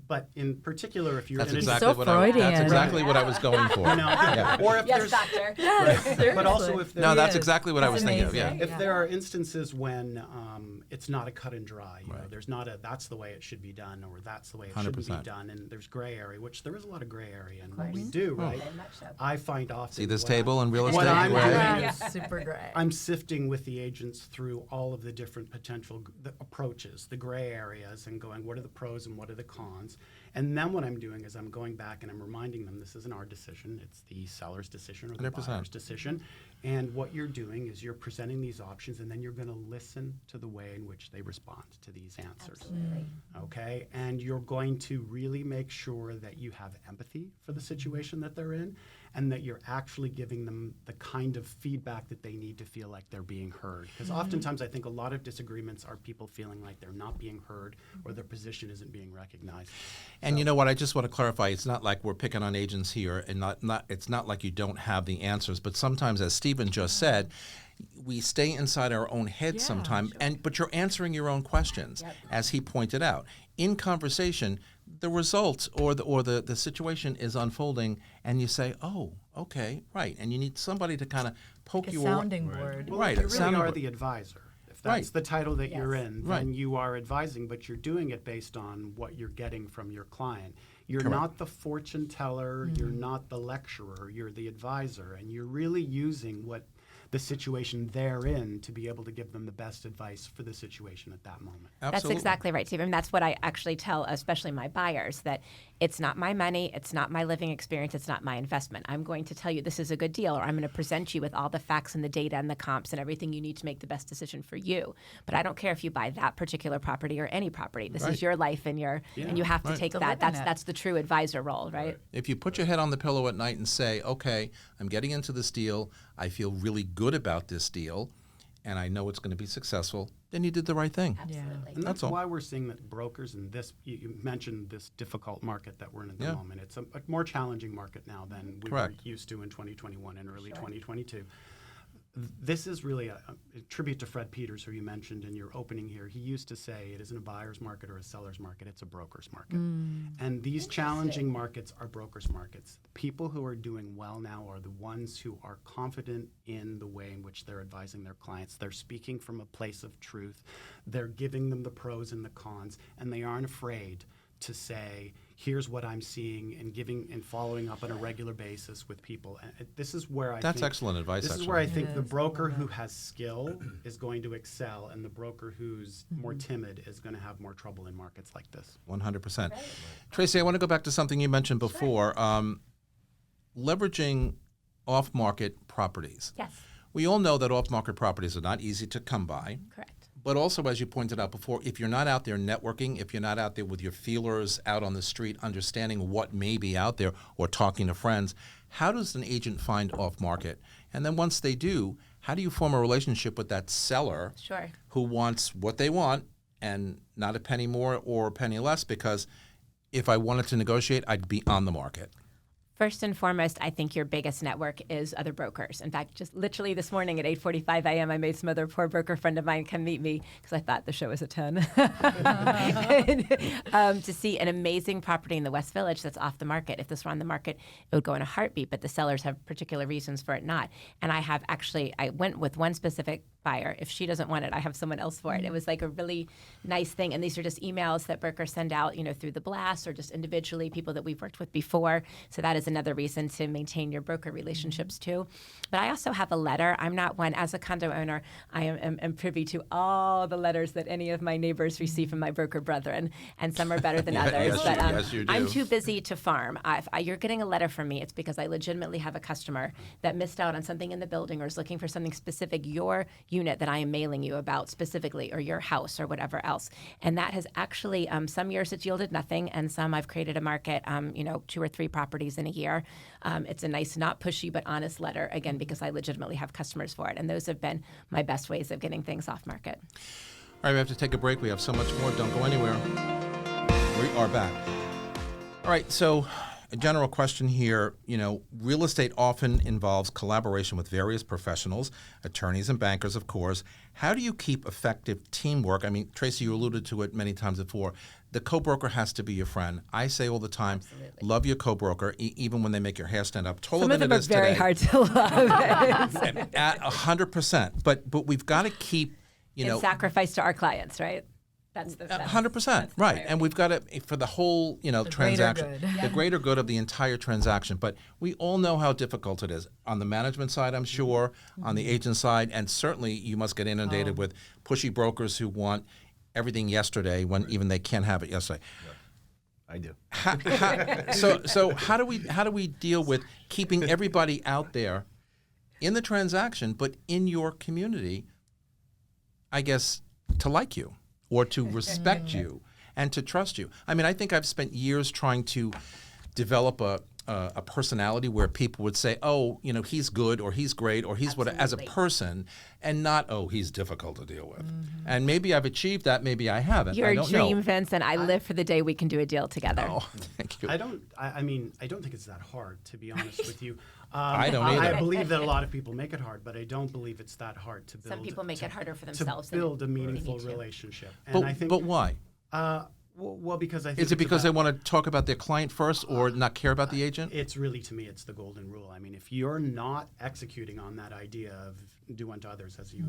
But in particular, if you're That's in exactly so what Freudian. that's exactly what I was going for. you know, or if Yes, there's, doctor. but also if No, that's Yes. exactly what I was That's thinking of. Yeah. amazing. if there are instances when it's not a cut and dry, you know, Right. there's not a that's the way it should be done or that's the way it shouldn't 100%. be done, and there's gray area, which there is a lot of gray area in what we do, right? Very much so. I find often See this what table in real what estate? I'm Gray? doing Yeah, is super great. I'm sifting with the agents through all of the different potential approaches, the gray areas, and going, what are the pros and what are the cons? And then what I'm doing is I'm going back and I'm reminding them this isn't our decision, it's the seller's decision or the 100%. buyer's decision. And what you're doing is you're presenting these options, and then you're going to listen to the way in which they respond to these answers. Absolutely. Okay? And you're going to really make sure that you have empathy for the situation that they're in, and that you're actually giving them the kind of feedback that they need to feel like they're being heard. Because oftentimes I think a lot of disagreements are people feeling like they're not being heard or their position isn't being recognized. And you know what? I just want to clarify. It's not like we're picking on agents here, and it's not like you don't have the answers. But sometimes, as Stephen just said, we stay inside our own heads sometimes. But you're answering your own questions, as he pointed out. In conversation, the result or the situation is unfolding, and you say, "Oh, okay, right." And you need somebody to kind of poke A you. sounding board. Well, Right, if you a really sounding are board. the advisor. If Right. that's the title that you're Yes. in, Right. then you are advising, but you're doing it based on what you're getting from your client. You're Correct. not the fortune teller, you're not the lecturer, you're the advisor, and you're really using what the situation they're in to be able to give them the best advice for the situation at that moment. That's Absolutely. exactly right, Steve. And that's what I actually tell, especially my buyers, that it's not my money, it's not my living experience, it's not my investment. I'm going to tell you this is a good deal, or I'm going to present you with all the facts and the data and the comps and everything you need to make the best decision for you. But I don't care if you buy that particular property or any property. This Right. is your life, and you have to Right. take To that. live in it. That's the true advisor role, right? If you put your head on the pillow at night and say, okay, I'm getting into this deal, I feel really good about this deal, and I know it's going to be successful, then you did the right thing. Absolutely. And That's that's all. why we're seeing that brokers in this, you mentioned this difficult market that we're in at the Yeah. moment. It's a more challenging market now than we Correct. were used to in 2021 and early 2022. This is really a tribute to Fred Peters, who you mentioned in your opening here. He used to say it isn't a buyer's market or a seller's market, it's a broker's market. And these challenging markets are broker's markets. The people who are doing well now are the ones who are confident in the way in which they're advising their clients. They're speaking from a place of truth. They're giving them the pros and the cons, and they aren't afraid to say, here's what I'm seeing, and giving and following up on a regular basis with people. And this is where I That's think, excellent advice, This is actually. where I It think the is. broker who has skill is going to excel, and the broker who's more timid is going to have more trouble in markets like this. 100%. Tracie, I want to go back to something you mentioned before, leveraging off-market properties. Yes, We all know that off-market properties are not easy to come by. correct. But also, as you pointed out before, if you're not out there networking, if you're not out there with your feelers out on the street, understanding what may be out there or talking to friends, how does an agent find off-market? And then once they do, how do you form a relationship with that seller Sure. who wants what they want and not a penny more or a penny less? Because if I wanted to negotiate, I'd be on the market. First and foremost, I think your biggest network is other brokers. In fact, just literally this morning at 8:45 a.m., I made some other poor broker friend of mine come meet me because I thought the show was at 10. To see an amazing property in the West Village that's off the market. If this were on the market, it would go in a heartbeat, but the sellers have particular reasons for it not. And I went with one specific buyer. If she doesn't want it, I have someone else for it. It was like a really nice thing. And these are just emails that brokers send out, through the blast or just individually, people that we've worked with before. So that is another reason to maintain your broker relationships too. But I also have a letter. I'm not one, as a condo owner, I am privy to all the letters that any of my neighbors receive from my broker brethren, and some are better than others. Yes, But yes, you do. I'm too busy to farm. If you're getting a letter from me, it's because I legitimately have a customer that missed out on something in the building or is looking for something specific. Your unit that I am mailing you about specifically, or your house or whatever else. And that has actually, some years it's yielded nothing, and some I've created a market, 2 or 3 properties in a year. It's a nice, not pushy, but honest letter, again, because I legitimately have customers for it. And those have been my best ways of getting things off market. All right, we have to take a break. We have so much more. Don't go anywhere. We are back. All right, so a general question here. Real estate often involves collaboration with various professionals, attorneys and bankers, of course. How do you keep effective teamwork? I mean, Tracie, you alluded to it many times before. The co-broker has to be your friend. I say all the time, love your co-broker, even when they make your hair stand up taller than it is today. Some of them are very hard to love. At 100%. But we've got to keep, and sacrifice to our clients, right? That's 100%, right? And we've got to, for the whole, transaction, the greater good of the entire transaction. But we all know how difficult it is on the management side, I'm sure, on the agent side, and certainly you must get inundated with pushy brokers who want everything yesterday when even they can't have it yesterday. I do. So how do we deal with keeping everybody out there in the transaction, but in your community, I guess, to like you? Or to respect you and to trust you. I mean, I think I've spent years trying to develop a personality where people would say, oh, he's good or he's great or he's what as a person, and not, oh, he's difficult to deal with. And maybe I've achieved that, maybe I haven't. Your I don't dream, know. Vince, and I live for the day we can do a deal together. Oh, thank you. I don't think it's that hard, to be honest with you. I don't either. I believe that a lot of people make it hard, but I don't believe it's that hard to build. Some people make it harder for themselves. To build a meaningful relationship. And But, I think, but why? well, because I think Is it because they want to talk about their client first or not care about the agent? It's really, to me, it's the golden rule. I mean, if you're not executing on that idea of do unto others as you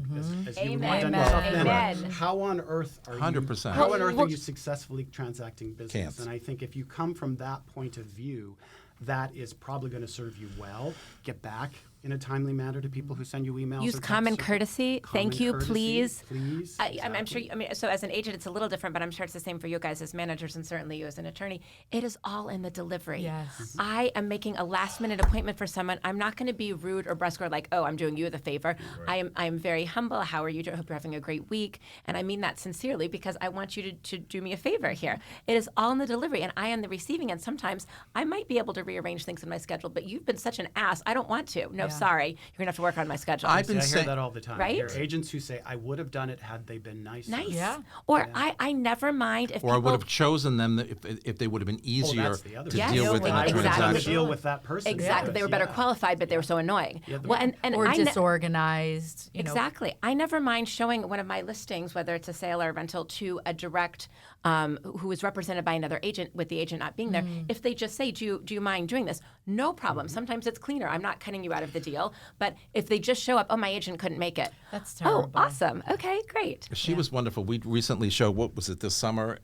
as you would want done yourself, then how on earth are 100%. How on earth are you successfully transacting business? Can't. And I think if you come from that point of view, that is probably going to serve you well. Get back in a timely manner to people who send you emails. Use or common texts. courtesy. Thank you, please. Please. I'm sure. So as an agent, it's a little different, but I'm sure it's the same for you guys as managers, and certainly you as an attorney. It is all in the delivery. Yes. I am making a last-minute appointment for someone. I'm not going to be rude or brusque or like, oh, I'm doing you the favor. Right. I am very humble. How are you? I hope you're having a great week, and I mean that sincerely because I want you to do me a favor here. It is all in the delivery, and I am the receiving end. Sometimes I might be able to rearrange things in my schedule, but you've been such an ass. I don't want to. No, sorry. You're going to have to work on my schedule. I've been I saying hear that all the time. Right? There are agents who say, I would have done it had they been nicer. Nice. Yeah. Or I never mind if or people... I would have chosen them if they would have been easier that's the other to thing. deal with in the I would have done the transaction. deal with that person. Exactly. first. They were better qualified, but they were so annoying. Well, and or I disorganized. Exactly. I never mind showing one of my listings, whether it's a sale or a rental, to a direct who is represented by another agent with the agent not being there. If they just say, do you mind doing this? No problem. Sometimes it's cleaner. I'm not cutting you out of the deal. But if they just show up, oh, my agent couldn't make it. That's terrible. Oh, awesome. Okay, great. She was wonderful. We recently showed, what was it, this summer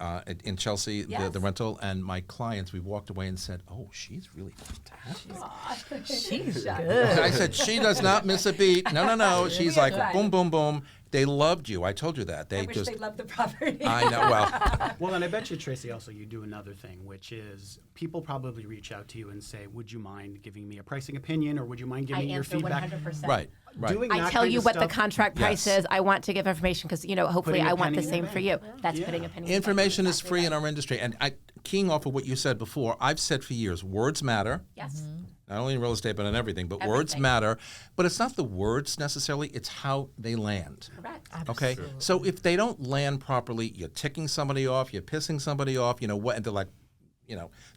in Chelsea, Yes. the rental, and my clients, we walked away and said, oh, she's really fantastic. She's good. I said, she does not miss a beat. No. She's like, boom, boom, boom. They loved you. I told you that. They just. They loved the property. I know. Well, Well, and I bet you, Tracie, also you do another thing, which is people probably reach out to you and say, would you mind giving me a pricing opinion, or would you mind giving me your feedback? 100%. right. Doing I that tell kind you of what the stuff- contract price Yes. is. I want to give information because, hopefully Putting a I want the penny in same the for bank. you. That's Yeah. putting a penny in the bank. Information is Exactly free in right. our industry. And keying off of what you said before, I've said for years, words matter. Yes. Not only in real estate, but in everything. But words Everything. matter. But it's not the words necessarily, it's how they land. Correct. Okay? So if they don't land properly, you're ticking somebody off, you're pissing somebody off, and they're like,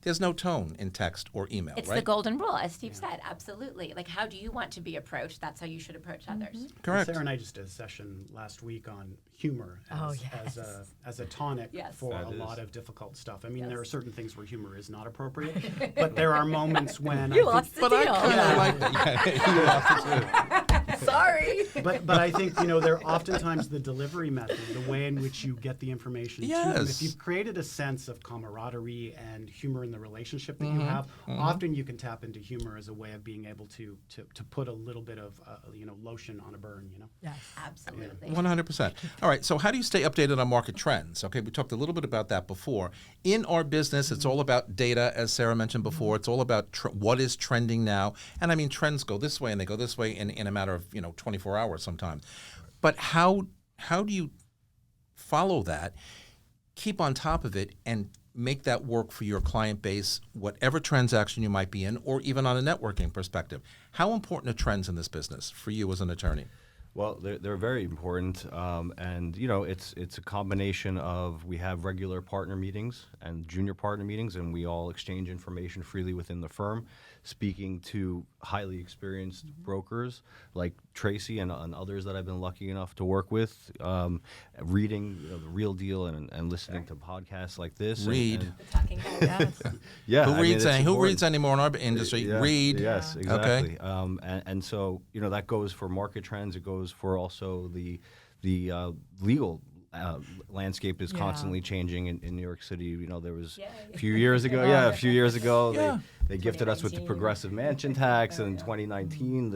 there's no tone in text or email, It's right? the golden rule, as Steve said. Absolutely. Like, how do you want to be approached? That's how you should approach others. Correct. Sarah and I just did a session last week on humor as a tonic Yes. for That a is. lot of difficult stuff. I mean, Yes. there are certain things where humor is not appropriate, but there are moments when You I lost think, the But I deal. kind of like that. Yeah, you lost it too. Sorry. but I think there are oftentimes the delivery method, the way in which you get the information to them. Yes. If you've created a sense of camaraderie and humor in the relationship that you Mm-hmm. have, often you can tap into humor as a way of being able to put a little bit of lotion on a burn. Yes. Absolutely. 100%. All right, so how do you stay updated on market trends? Okay, we talked a little bit about that before. In our business, it's all about data, as Sarah mentioned before. It's all about what is trending now. And I mean, trends go this way and they go this way in a matter of 24 hours sometimes. But how do you follow that, keep on top of it, and make that work for your client base, whatever transaction you might be in, or even on a networking perspective? How important are trends in this business for you as an attorney? Well, they're very important, and it's a combination of, we have regular partner meetings and junior partner meetings, and we all exchange information freely within the firm, speaking to highly experienced brokers like Tracie and others that I've been lucky enough to work with, reading The Real Deal and listening to podcasts like this. Read. And Talking about yeah, Who reads? it's Who important. reads anymore in our industry? Yeah, Read. Yes, Okay. exactly. And so that goes for market trends. It goes for also the legal landscape is constantly changing in New York City. There was a few years ago. A few years ago, they gifted us with the progressive mansion tax, and in 2019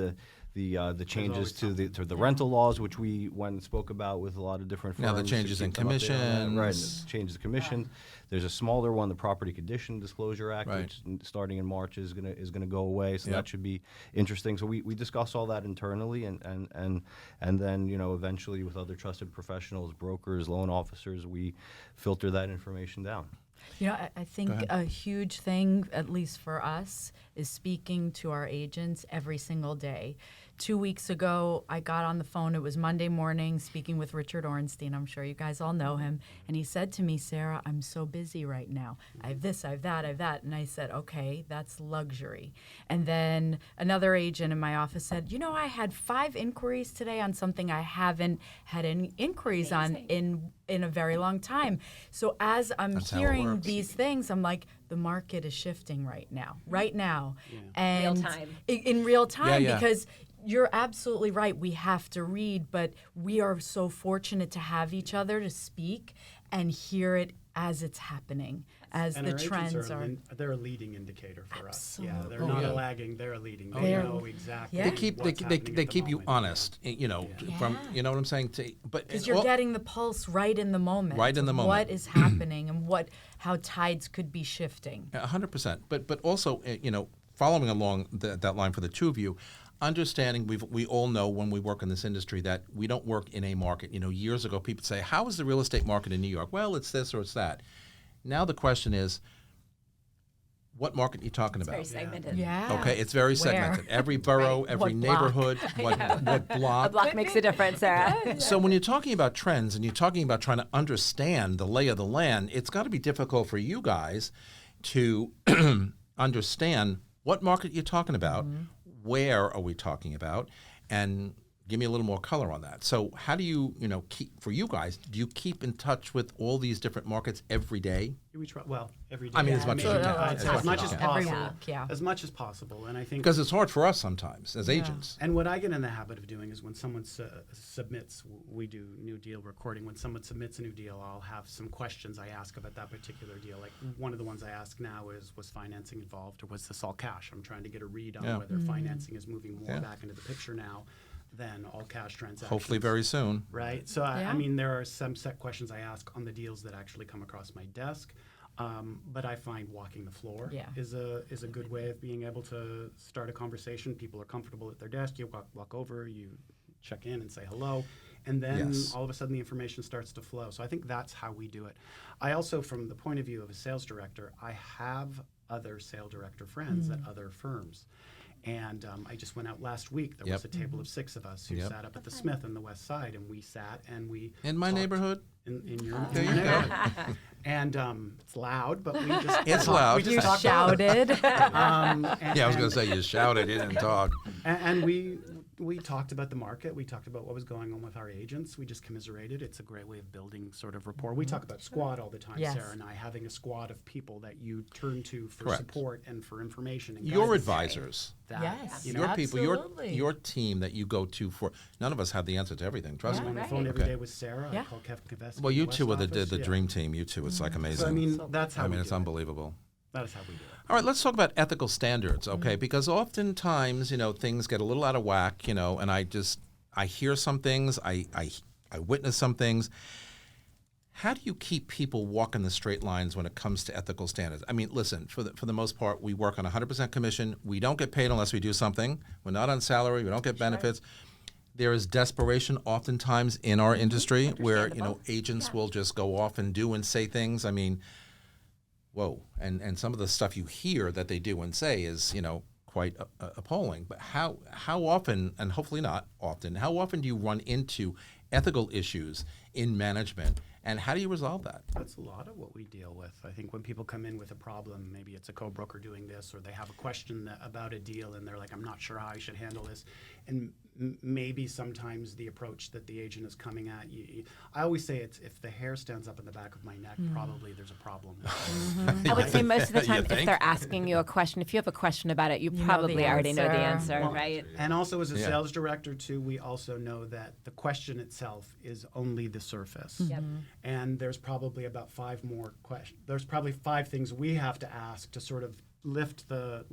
the changes to the rental laws, which we went and spoke about with a lot of different firms. Now the changes in commissions. Right, and changes in commissions. There's a smaller one, the Property Condition Disclosure Act, Right. which starting in March is gonna go away. So Yep. that should be interesting. So we discuss all that internally, and then eventually with other trusted professionals, brokers, loan officers, we filter that information down. I think a huge thing, at least for us, is speaking to our agents every single day. 2 weeks ago, I got on the phone. It was Monday morning, speaking with Richard Ornstein. I'm sure you guys all know him. And he said to me, "Sarah, I'm so busy right now. I have this, I have that, I have that." And I said, "Okay, that's luxury." And then another agent in my office said, "I had 5 inquiries today on something I haven't had any inquiries on in a very long time." So as I'm That's how it hearing works. these things, I'm like, the market is shifting right now, and Real time. in real time, Yeah. because you're absolutely right. We have to read, but we are so fortunate to have each other to speak and hear it as it's happening, as And the our trends agents are. they're a leading indicator for us. Yeah, they're Absolutely. not yeah. lagging, they're a leading. They They are- know exactly. Yeah. They keep what's happening they at the keep you moment. honest, from Yeah. what I'm saying. But Because you're getting the pulse right in the moment. Right in the of moment. What is happening and how tides could be shifting. 100%. But also, following along that line for the two of you, understanding we all know when we work in this industry that we don't work in a market. Years ago, people say, "How is the real estate market in New York?" Well, it's this or it's that. Now the question is, what market are you talking Very about? segmented. Yeah. Okay, it's very segmented. Every borough, every What block? neighborhood, what A block. block makes a difference, Sarah. So when you're talking about trends and you're talking about trying to understand the lay of the land, it's got to be difficult for you guys to understand what market you're talking about, where are we talking about, and give me a little more color on that. So how do you, keep, for you guys, do you keep in touch with all these different markets every day? We try, every day. I mean, as much as you can. As much as Every possible. week, yeah. As much as possible. And I think Because it's hard for us sometimes as agents. And what I get in the habit of doing is when someone submits, we do new deal recording. When someone submits a new deal, I'll have some questions I ask about that particular deal. Like one of the ones I ask now is, was financing involved or was this all cash? I'm trying to get a read on whether financing is moving more back into the picture now than all cash transactions. Hopefully very soon. Right. So Yeah. I mean, there are some set questions I ask on the deals that actually come across my desk. But I find walking the floor is a good way of being able to start a conversation. People are comfortable at their desk. You walk over, you check in and say hello, and then Yes. all of a sudden the information starts to flow. So I think that's how we do it. I also, from the point of view of a sales director, I have other sales director friends at other firms. And I just went out last week. There was a table of 6 of us who Yep. sat up at the Smith on the West Side, and we sat and we In my talked neighborhood? in your There you go. neighborhood. And it's loud, but we just It's talked- loud. We just You talked about it. shouted. Yeah, I was going to say you shouted, you didn't talk. And we talked about the market. We talked about what was going on with our agents. We just commiserated. It's a great way of building sort of rapport. We talk about squad all the time, Yes. Sarah and I, having a squad of people that you turn to for Correct. support and for information. And Your guidance. advisors. That, Yes. you know, Your people, Absolutely. your team that you go to for. None of us have the answer to everything. Trust I'm me. on the Right. phone every Okay. day with Sarah. Yeah. I call Kevin Kavesky. Well, you West two are the office. the Yeah. dream team. You two, it's like amazing. So I mean, that's how we it's do it. unbelievable. That is how we do it. All right, let's talk about ethical standards, okay? Because oftentimes, things get a little out of whack, and I hear some things, I witness some things. How do you keep people walking the straight lines when it comes to ethical standards? I mean, listen, for the most part, we work on 100% commission. We don't get paid unless we do something. We're not on salary. We don't get benefits. there is desperation oftentimes in our industry where, agents will just go off and do and say things. I mean, whoa. And some of the stuff you hear that they do and say is, quite appalling. But how often, and hopefully not often, how often do you run into ethical issues in management, and how do you resolve that? That's a lot of what we deal with. I think when people come in with a problem, maybe it's a co-broker doing this, or they have a question about a deal and they're like, I'm not sure how I should handle this. And maybe sometimes the approach that the agent is coming at, I always say it's if the hair stands up in the back of my neck, probably there's a problem. I would say most of the time, You if think? they're asking you a question, if you have a question about it, you know probably the already know the answer. answer, Well, right? And also as a Yeah. sales director too, we also know that the question itself is only the surface. Yep. And there's probably about 5 more questions. There's probably 5 things we have to ask to sort of lift the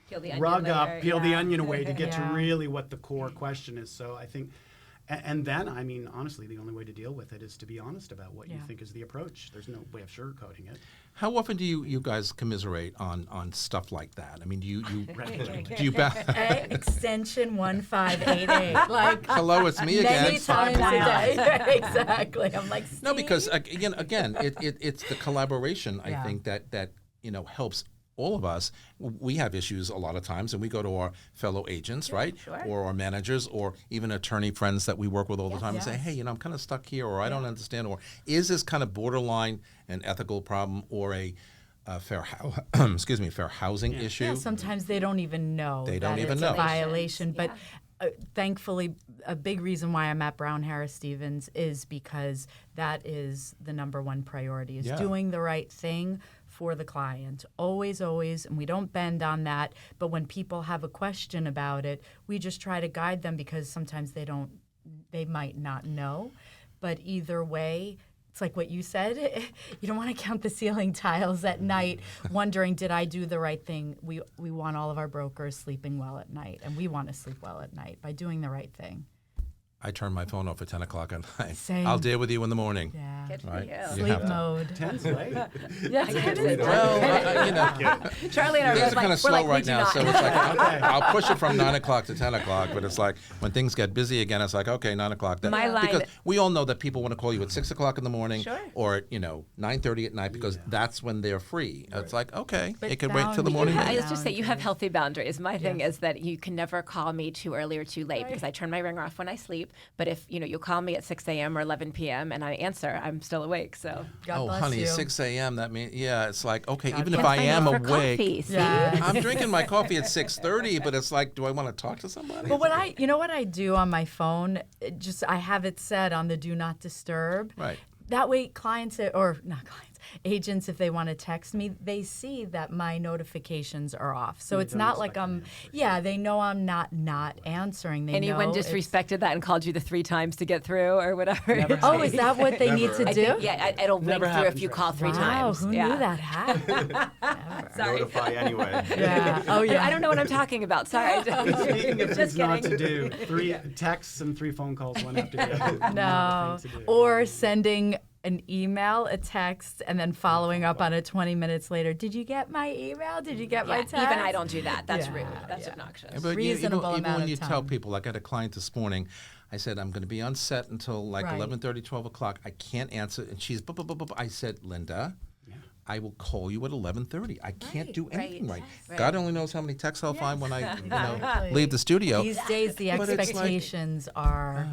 Peel the onion rug layer, up, peel the yeah. onion away to get Yeah. to really what the core question is. So I think, and then, I mean, honestly, the only way to deal with it is to be honest about what you Yeah. think is the approach. There's no way of sugarcoating it. How often do you guys commiserate on stuff like that? I mean, do you Extension 1588. Like hello, it's me again. many times a day. Exactly. I'm like, No, Steve? because again, it's the collaboration. I Yeah. think that helps all of us. We have issues a lot of times, and we go to our fellow agents, right, sure. or our managers, or even attorney friends that we work with all the time, and say, Yes. hey, I'm kind of stuck here, or I don't understand, or is this kind of borderline an ethical problem or a fair housing issue? Yeah, sometimes they don't even know They that don't even it's know. a violation. But Yeah. thankfully, a big reason why I'm at Brown Harris Stevens is because that is the number one priority, is Yeah. doing the right thing for the client. Always, and we don't bend on that. But when people have a question about it, we just try to guide them because sometimes they might not know. But either way, it's like what you said. You don't want to count the ceiling tiles at night wondering, did I do the right thing? We want all of our brokers sleeping well at night, and we want to sleep well at night by doing the right thing. I turn my phone off at 10 o'clock at night. Same. I'll deal with you in the morning. Yeah. Good for Right. you. You Sleep have to. mode. 10's late. Yes, it is. Well, Charlie and I things are are kind of slow right now, so it's like I'll push it from 9 o'clock to 10 o'clock. But it's like when things get busy again, it's like, okay, 9 o'clock. My line- Because we all know that people want to call you at 6 o'clock in the morning, Sure. or at 9:30 at night, because that's when they're free. It's like, okay, But it could wait till the boundaries. morning. I Yeah. was just say you have healthy boundaries. My thing Yes. is that you can never call me too early or too late because I turn my ringer off when I sleep. But if you call me at 6 a.m. or 11 p.m. and I answer, I'm still awake. So God Oh, bless honey, you. 6 a.m. That means it's like, okay, even if Hence I my am need for awake, coffee, see? Yeah. I'm drinking my coffee at 6:30. But it's like, do I want to talk to somebody? But what I do on my phone, I have it set on the do not disturb. Right. That way clients, or not clients, agents, if they want to text me, they see that my notifications are off. So it's don't not like expect an they know I'm not answering. They Anyone know it's- disrespected that and called you the 3 times to get through or whatever? Never Oh, is that what they need to I do? think, yeah, it'll ring Never through if happens, you right? call 3 Wow, times. who yeah. knew that happened? Never. Sorry. Notify anyway. Yeah. Oh, yeah. I don't know what I'm talking about. Sorry. Speaking of Just things not kidding. to do, 3 texts and 3 phone calls, one after the other. No. Thing to do. Or sending an email, a text, and then following up on it 20 minutes later. Did you get my email? Did you get my Yeah, text? even I don't do that. That's Yeah, rude. That's yeah. obnoxious. But Reasonable even amount when of you tell time. people, like I had a client this morning, I said, I'm going to be on set until like Right. 11:30, 12 o'clock. I can't answer. And she's, I said, Linda, I will call you at 11:30. I can't do anything right. right. God only knows how many texts I'll find when I Exactly. leave the studio. These days, the But it's like- expectations are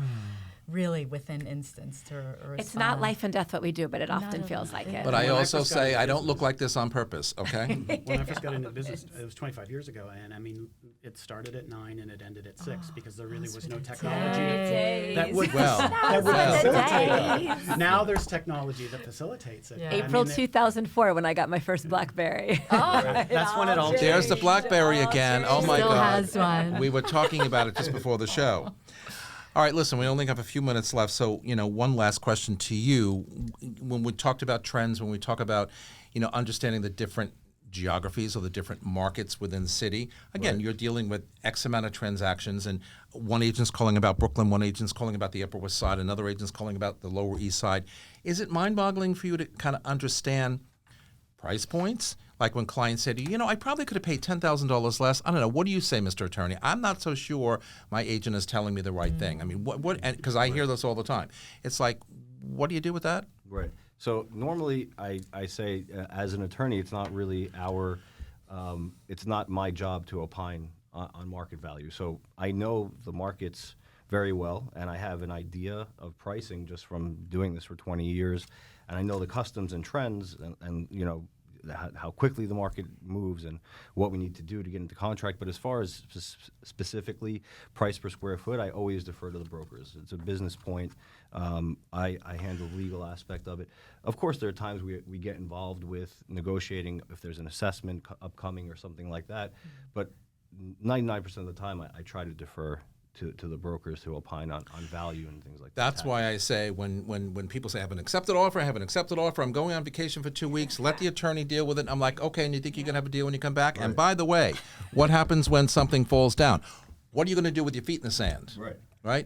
really within instance to respond. It's not life and death what we do, but it often of feels it. like it. But I When I also first got say into I don't business- look like this on purpose, okay? When I first got into business, it was 25 years ago, and I mean, it started at 9 and it ended at 6 because there really was no technology that would Well, that would well. facilitate it. Now there's technology that facilitates it. Yeah. I April mean, 2004 when I got my first BlackBerry. That's when it all There's the changed. BlackBerry again. Oh my Still God. has one. We were talking about it just before the show. All right, listen, we only have a few minutes left, so one last question to you. When we talked about trends, when we talk about understanding the different geographies or the different markets within the city, again, you're dealing with X amount of transactions, and one agent's calling about Brooklyn, one agent's calling about the Upper West Side, another agent's calling about the Lower East Side. Is it mind-boggling for you to kind of understand price points, Like when clients say to you, I probably could have paid $10,000 less. I don't know. What do you say, Mr. Attorney? I'm not so sure my agent is telling me the right thing. I mean, what? Because I hear this all the time. It's like, what do you do with that? Right. So normally I say as an attorney, it's not really it's not my job to opine on market value. So I know the markets very well, and I have an idea of pricing just from doing this for 20 years, and I know the customs and trends and how quickly the market moves and what we need to do to get into contract. But as far as specifically price per square foot, I always defer to the brokers. It's a business point. I handle the legal aspect of it. Of course, there are times we get involved with negotiating if there's an assessment upcoming or something like that. But 99% of the time, I try to defer to the brokers who opine on value and things like that. That's why I say when people say I have an accepted offer, I'm going on vacation for 2 weeks, let the attorney deal with it. I'm like, okay, and you think you're going to have a deal when you come back? Right. And by the way, what happens when something falls down? What are you going to do with your feet in the sand? Right?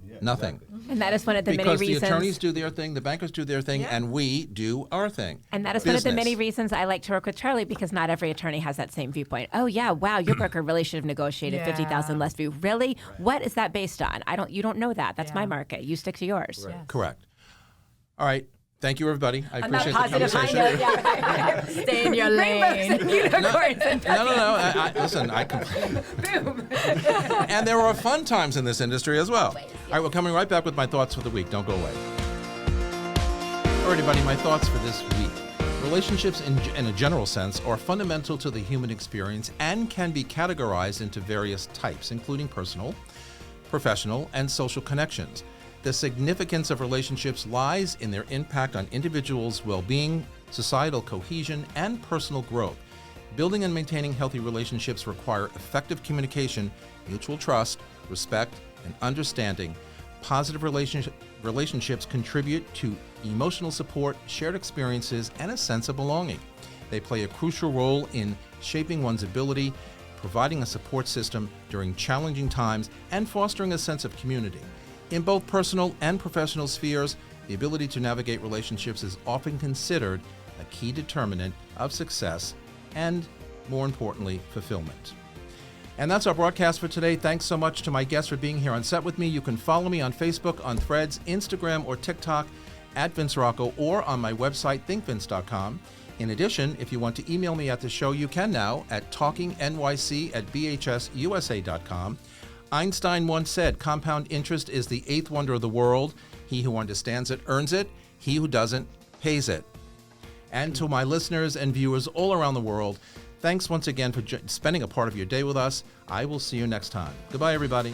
Yeah, Nothing. Exactly. And that is one of the many reasons. Because the attorneys do their thing, the bankers do their thing, and we do our thing. And that is one of the many reasons I like to work with Charlie, because not every attorney has that same viewpoint. Oh yeah, wow, your broker really should have negotiated 50,000 less for you. Really? Right. What is that based on? You don't know that. That's my market. You stick to yours. Yes. Correct. All right. Thank you, everybody. I appreciate the positive conversation. Stay in your lane. No. Listen, Boom. And there are fun times in this industry as well. All right, we're coming right back with my thoughts for the week. Don't go away. All right, everybody, my thoughts for this week. Relationships in a general sense are fundamental to the human experience and can be categorized into various types, including personal, professional, and social connections. The significance of relationships lies in their impact on individuals' well-being, societal cohesion, and personal growth. Building and maintaining healthy relationships require effective communication, mutual trust, respect, and understanding. Positive relationships contribute to emotional support, shared experiences, and a sense of belonging. They play a crucial role in shaping one's ability, providing a support system during challenging times, and fostering a sense of community. In both personal and professional spheres, the ability to navigate relationships is often considered a key determinant of success and, more importantly, fulfillment. And that's our broadcast for today. Thanks so much to my guests for being here on set with me. You can follow me on Facebook, on Threads, Instagram, or TikTok at Vince Rocco, or on my website, thinkvince.com. In addition, if you want to email me at the show, you can now at talkingnyc@bhsusa.com. Einstein once said, compound interest is the eighth wonder of the world. He who understands it earns it. He who doesn't pays it. And to my listeners and viewers all around the world, thanks once again for spending a part of your day with us. I will see you next time. Goodbye, everybody.